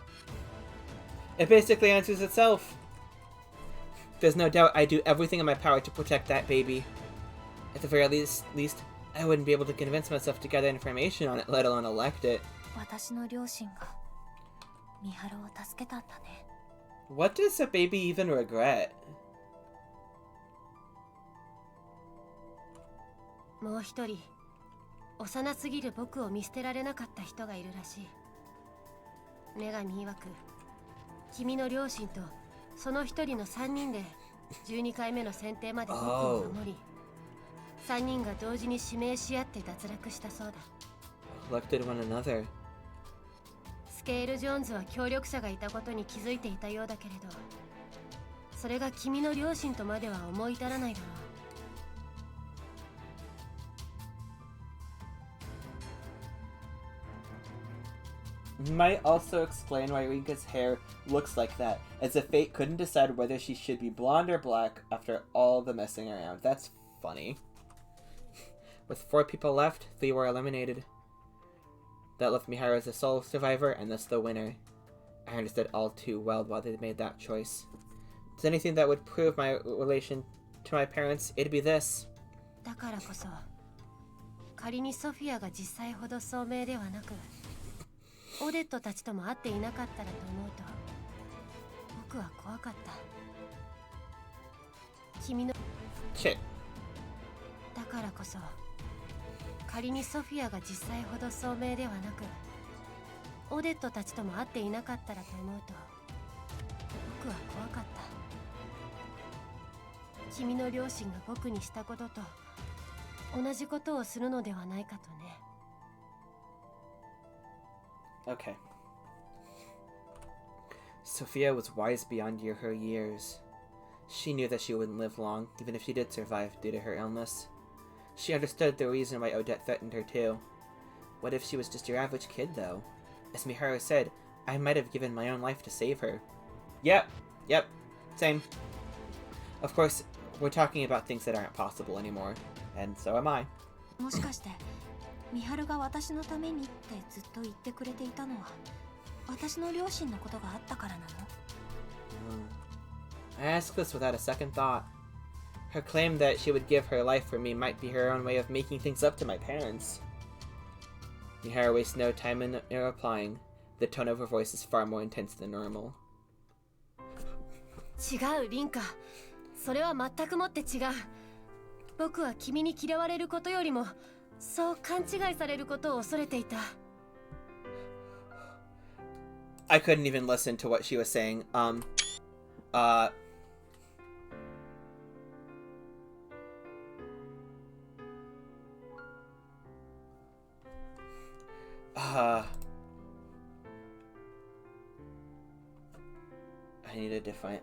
It basically answers itself. There's no doubt I do everything in my power to protect that baby. At the very least, I wouldn't be able to convince myself to gather information on it, let alone elect it. 私の両親がミハルを助けたんだね。What does a baby even regret? もう一人幼すぎる僕を見捨てられなかった人がいるらしい。女神曰く君の両親とその一人の3人で12回目の選定まで僕を守り、3人が同時に指名し合って脱落したそうだ。 Elected one another. スケール・ジョーンズは協力者がいたことに気づいていたようだけれど、それが君の両親とまでは思い至らないだろう。 Might also explain why Rinka's hair looks like that, as if fate couldn't decide whether she should be blonde or black after all the messing around. That's funny. With 4 people left, 3 were eliminated. That left Miharu as the sole survivor, and thus the winner. I understood all too well why they made that choice. If there's anything that would prove my relation to my parents, it'd be this. だからこそ、仮にソフィアが実際ほど聡明ではなく、オデットたちとも会っていなかったらと思うと、僕は怖かった。君の Shit. だからこそ、仮にソフィアが実際ほど聡明ではなく、オデットたちとも会っていなかったらと思うと、僕は怖かった。君の両親が僕にしたことと同じことをするのではないかとね。Okay. Sophia was wise beyond her years. She knew that she wouldn't live long, even if she did survive due to her illness. She understood the reason why Odette threatened her too. What if she was just your average kid, though? As Miharu said, I might have given my own life to save her. Yep, same. Of course, we're talking about things that aren't possible anymore, and so am I. もしかしてミハルが私のためにってずっと言ってくれていたのは私の両親のことがあったからなの？ I ask this without a second thought. Her claim that she would give her life for me might be her own way of making things up to my parents. Miharu wastes no time in replying. The tone of her voice is far more intense than normal. 違う、リンカ。それは全くもって違う。僕は君に嫌われることよりも、そう勘違いされることを恐れていた。I couldn't even listen to what she was saying. I need a different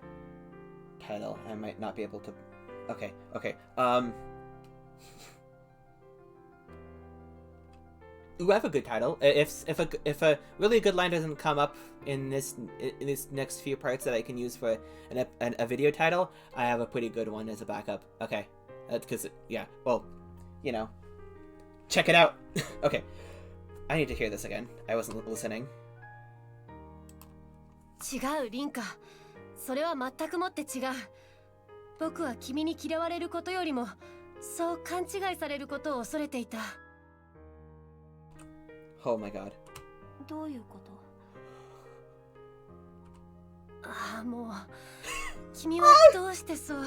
title. I might not be able to. Okay. Ooh, I have a good title. If a really good line doesn't come up in this next few parts that I can use for a video title, I have a pretty good one as a backup. Okay, because yeah, well, you know, check it out. Okay, I need to hear this again. I wasn't listening. 違う、リンカ。それは全くもって違う。僕は君に嫌われることよりも、そう勘違いされることを恐れていた。Oh my god. どういうこと？ああ、もう君はどうしてそう。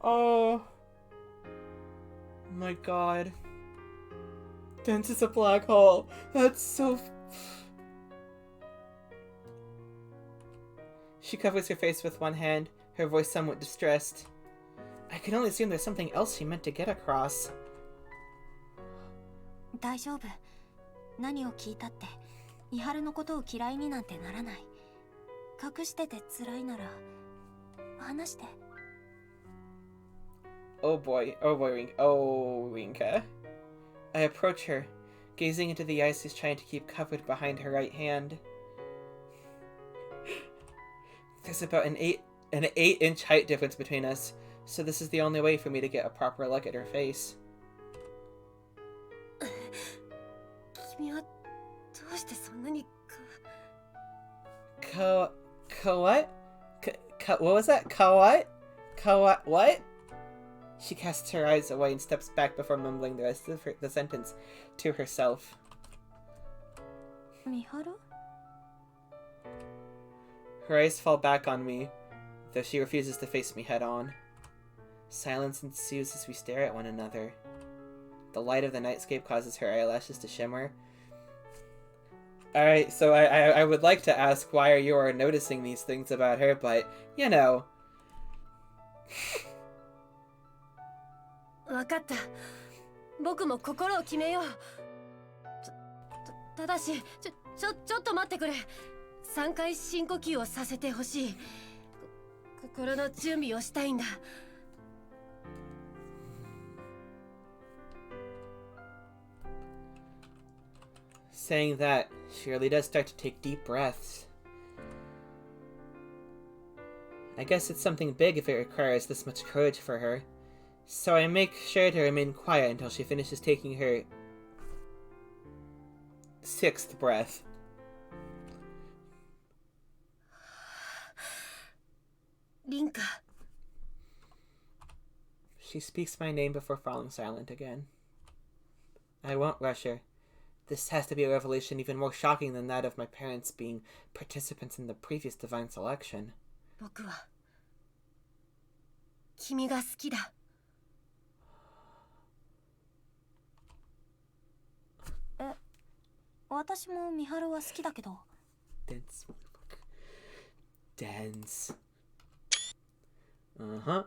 Oh my god. Dance is a black hole. That's so... She covers her face with one hand, her voice somewhat distressed. I can only assume there's something else she meant to get across. 大丈夫。何を聞いたってミハルのことを嫌いになんてならない。隠してて辛いなら話して。 Oh boy, Rinka. I approach her, gazing into the eyes she's trying to keep covered behind her right hand. There's about an 8-inch height difference between us, so this is the only way for me to get a proper look at her face. 君はどうしてそんなにwhat? What was that? What? She casts her eyes away and steps back before mumbling the rest of the sentence to herself. ミハル？ Her eyes fall back on me, though she refuses to face me head on. Silence ensues as we stare at one another. The light of the nightscape causes her eyelashes to shimmer. Alright, so I would like to ask why you are noticing these things about her, but, you know. わかった。僕も心を決めよう。ただし、ちょっと待ってくれ。3回深呼吸をさせてほしい。心の準備をしたいんだ。Saying that, she really does start to take deep breaths. I guess it's something big if it requires this much courage for her. So I make sure to remain quiet until she finishes taking her 6th breath. Rinka. She speaks my name before falling silent again. I won't rush her. This has to be a revelation even more shocking than that of my parents being participants in the previous divine selection. 僕は君が好きだ。私もミハルは好きだけど。Dense motherfucker. Dense. Uh-huh.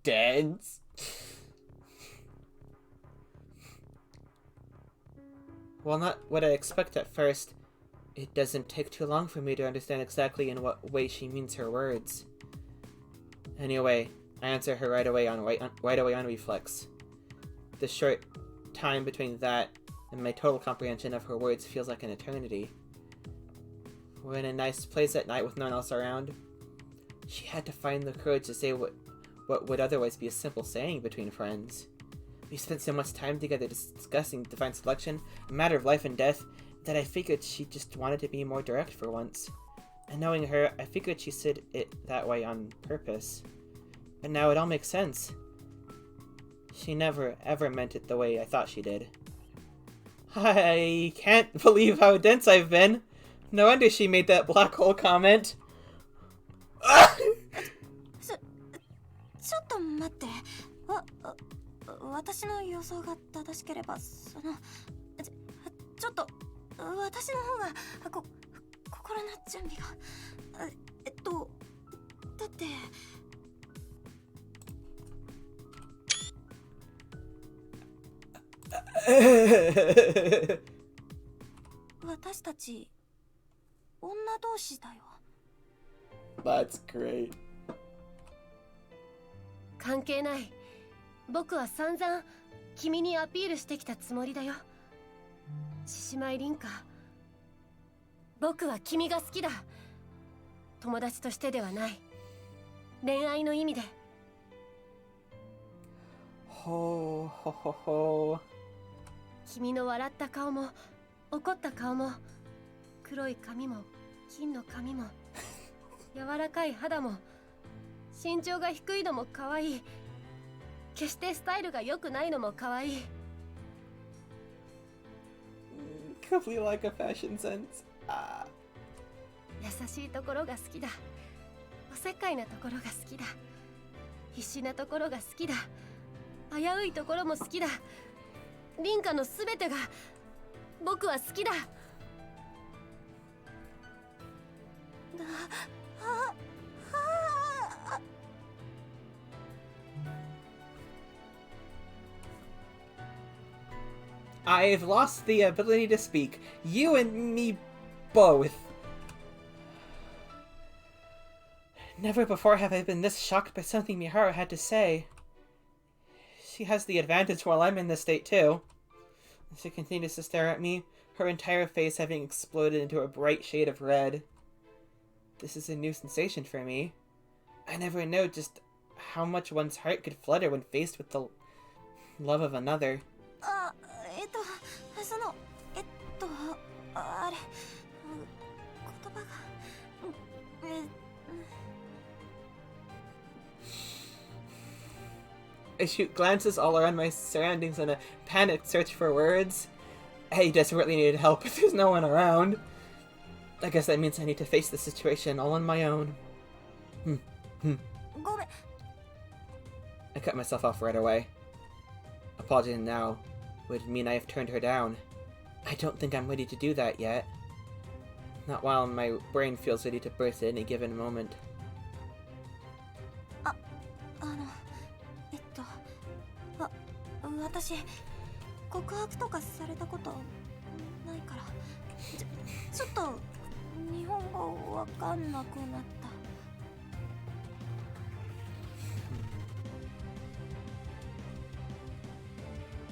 Dense. While not what I expect at first, it doesn't take too long for me to understand exactly in what way she means her words. Anyway, I answer her right away on reflex. The short time between that and my total comprehension of her words feels like an eternity. We're in a nice place at night with no one else around. She had to find the courage to say what would otherwise be a simple saying between friends. We spent so much time together discussing divine selection, a matter of life and death, that I figured she just wanted to be more direct for once. And knowing her, I figured she said it that way on purpose. But now it all makes sense. She never, ever meant it the way I thought she did. I can't believe how dense I've been. No wonder she made that black hole comment. ちょっと待って。私の予想が正しければ、ちょっと私の方が心の準備がだって私たち女同士だよ。That's great. 関係ない。僕は散々君にアピールしてきたつもりだよ。獅子舞凛花。僕は君が好きだ。友達としてではない。恋愛の意味で。ほほほほ。君の笑った顔も怒った顔も黒い髪も金の髪も柔らかい肌も身長が低いのも可愛い。決してスタイルが良くないのも可愛い。Completely like a fashion sense. 優しいところが好きだ。おせっかいなところが好きだ。必死なところが好きだ。危ういところも好きだ。凛花のすべてが僕は好きだ。I've lost the ability to speak. You and me both. Never before have I been this shocked by something Miharu had to say. She has the advantage while I'm in this state too. She continues to stare at me, her entire face having exploded into a bright shade of red. This is a new sensation for me. I never know just how much one's heart could flutter when faced with the love of another. あれ言葉がI shoot glances all around my surroundings in a panicked search for words. I desperately needed help, but there's no one around. I guess that means I need to face the situation all on my own. I cut myself off right away. Apologizing now would mean I have turned her down. I don't think I'm ready to do that yet. Not while my brain feels ready to burst at any given moment. 私告白とかされたことないから、ちょっと日本語わかんなくなった。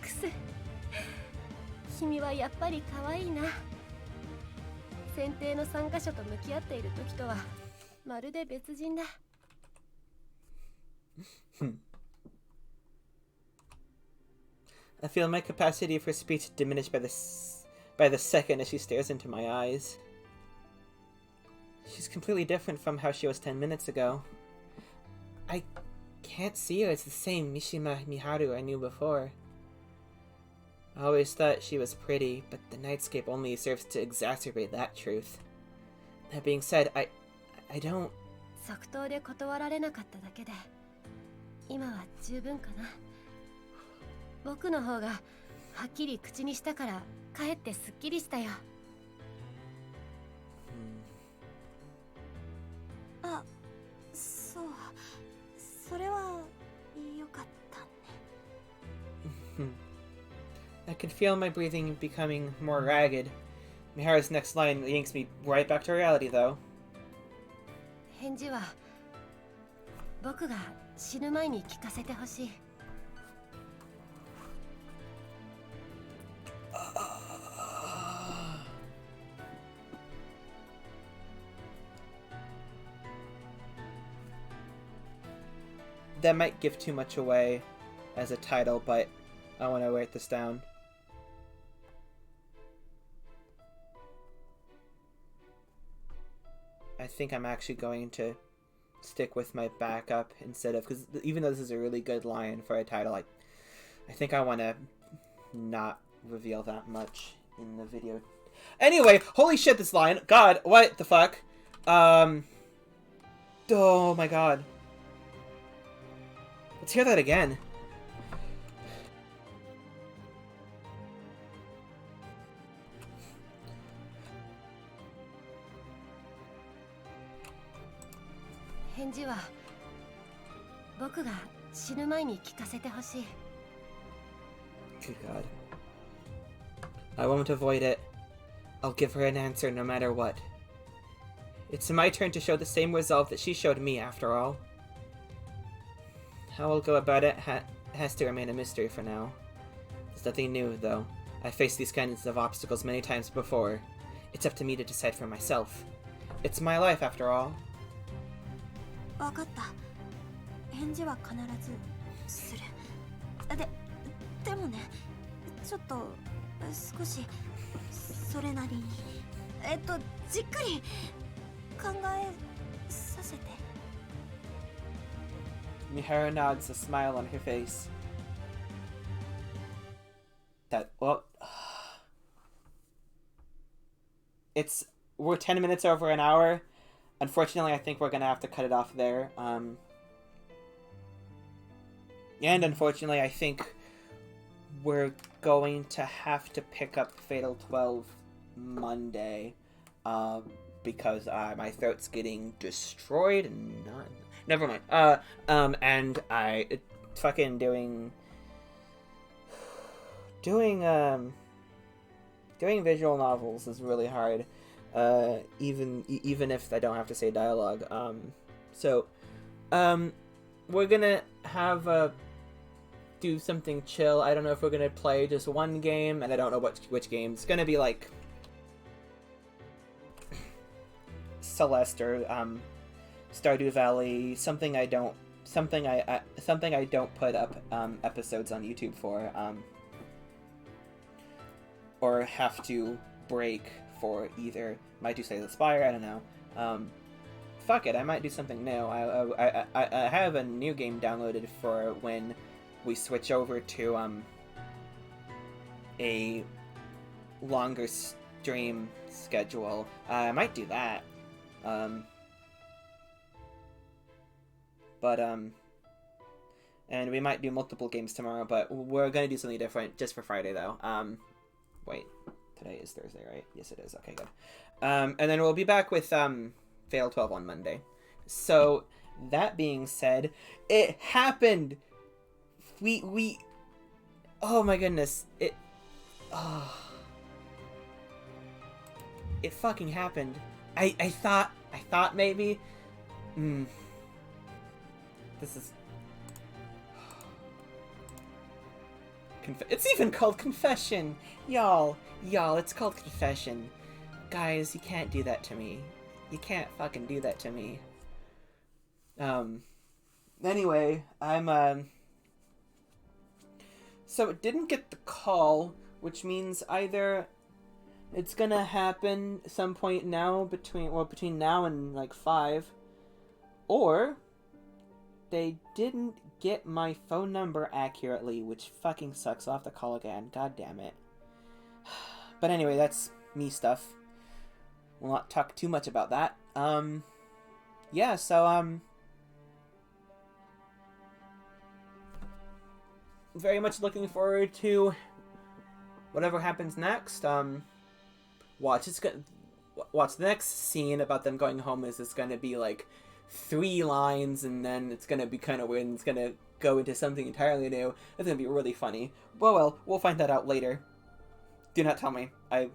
クス、君はやっぱり可愛いな。選定の参加者と向き合っている時とはまるで別人だ。I feel my capacity for speech diminished by the second as she stares into my eyes. She's completely different from how she was 10 minutes ago. I can't see her as the same Mishima Miharu I knew before. I always thought she was pretty, but the nightscape only serves to exacerbate that truth. That being said, I don't... 即答で断られなかっただけで今は十分かな。僕の方がはっきり口にしたからかえってすっきりしたよ。あ、そう、それはよかったね。I could feel my breathing becoming more ragged. Miharu's next line yanks me right back to reality, though. 返事は僕が死ぬ前に聞かせてほしい。That might give too much away as a title, but I want to write this down. I think I'm actually going to stick with my backup instead of, because even though this is a really good line for a title, I think I want to not reveal that much in the video. Anyway, holy shit, this line. God, what the fuck? Oh my god. Let's hear that again. Good God. I won't avoid it. I'll give her an answer no matter what. It's my turn to show the same resolve that she showed me, after all. How I'll go about it has to remain a mystery for now. There's nothing new, though. I've faced these kinds of obstacles many times before. It's up to me to decide for myself. It's my life, after all. わかった。返事は必ずする。でもね、ちょっと少しそれなりにじっくり考えさせて。Miharu nods, a smile on her face. We're 10 minutes over an hour. Unfortunately, I think we're gonna have to cut it off there. And unfortunately, I think we're going to have to pick up Fatal 12 Monday, because my throat's getting destroyed and not... Never mind. And I fucking doing visual novels is really hard. Even if I don't have to say dialogue. We're gonna have do something chill. I don't know if we're gonna play just one game, and I don't know which game. It's gonna be like Celeste or Stardew Valley, something I don't put up episodes on YouTube for, or have to break for either. Might do Slay the Spire, I don't know. Fuck it, I might do something new. I have a new game downloaded for when we switch over to a longer stream schedule. I might do that. And we might do multiple games tomorrow, but we're gonna do something different just for Friday, though. Wait, today is Thursday, right? Yes, it is. Okay, good. And then we'll be back with Fail 12 on Monday. So, that being said, it happened! Oh my goodness. It... Oh. It fucking happened. I thought maybe... This is... It's even called Confession! Y'all, it's called Confession. Guys, you can't do that to me. You can't fucking do that to me. Anyway, so it didn't get the call, which means either it's gonna happen some point now between now and like 5, or they didn't get my phone number accurately, which fucking sucks. I'll have to call again. God damn it. But anyway, that's me stuff. We'll not talk too much about that. Yeah, so, very much looking forward to whatever happens next. Watch the next scene about them going home is it's gonna be like 3 lines, and then it's gonna be kind of weird, and it's gonna go into something entirely new. It's gonna be really funny. Well, we'll find that out later. Do not tell me. I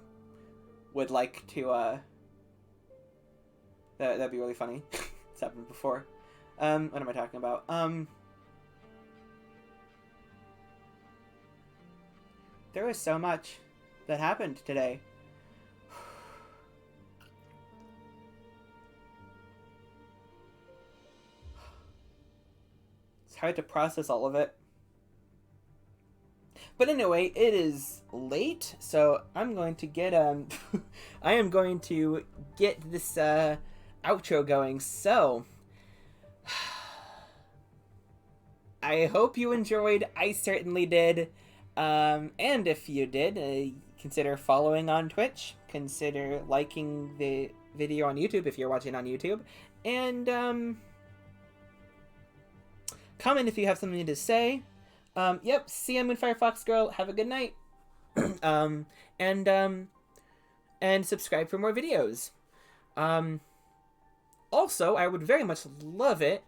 would like to, that'd be really funny. It's happened before. What am I talking about? There was so much that happened today. It's hard to process all of it. But anyway, it is late, so I'm going to get, I am going to get this, outro going, so... I hope you enjoyed. I certainly did. And if you did, consider following on Twitch. Consider liking the video on YouTube if you're watching on YouTube. And, comment if you have something to say. Yep, see you, Moonfire Fox Girl. Have a good night. And subscribe for more videos. Also, I would very much love it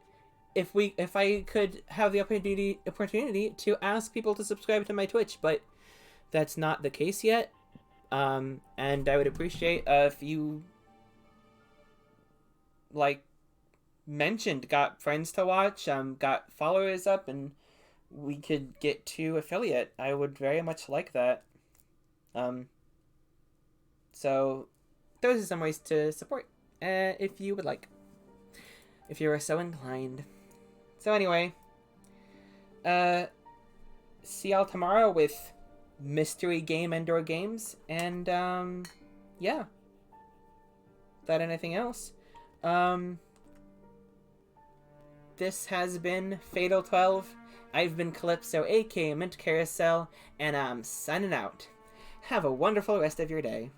if I could have the opportunity to ask people to subscribe to my Twitch, but that's not the case yet. And I would appreciate if you got friends to watch, got followers up, and we could get to affiliate. I would very much like that. So those are some ways to support, if you would like, if you are so inclined. So anyway, see y'all tomorrow with Mystery Game Indoor Games, and yeah. Without anything else, this has been Fatal 12. I've been Calypso, aka Mint Carousel, and I'm signing out. Have a wonderful rest of your day.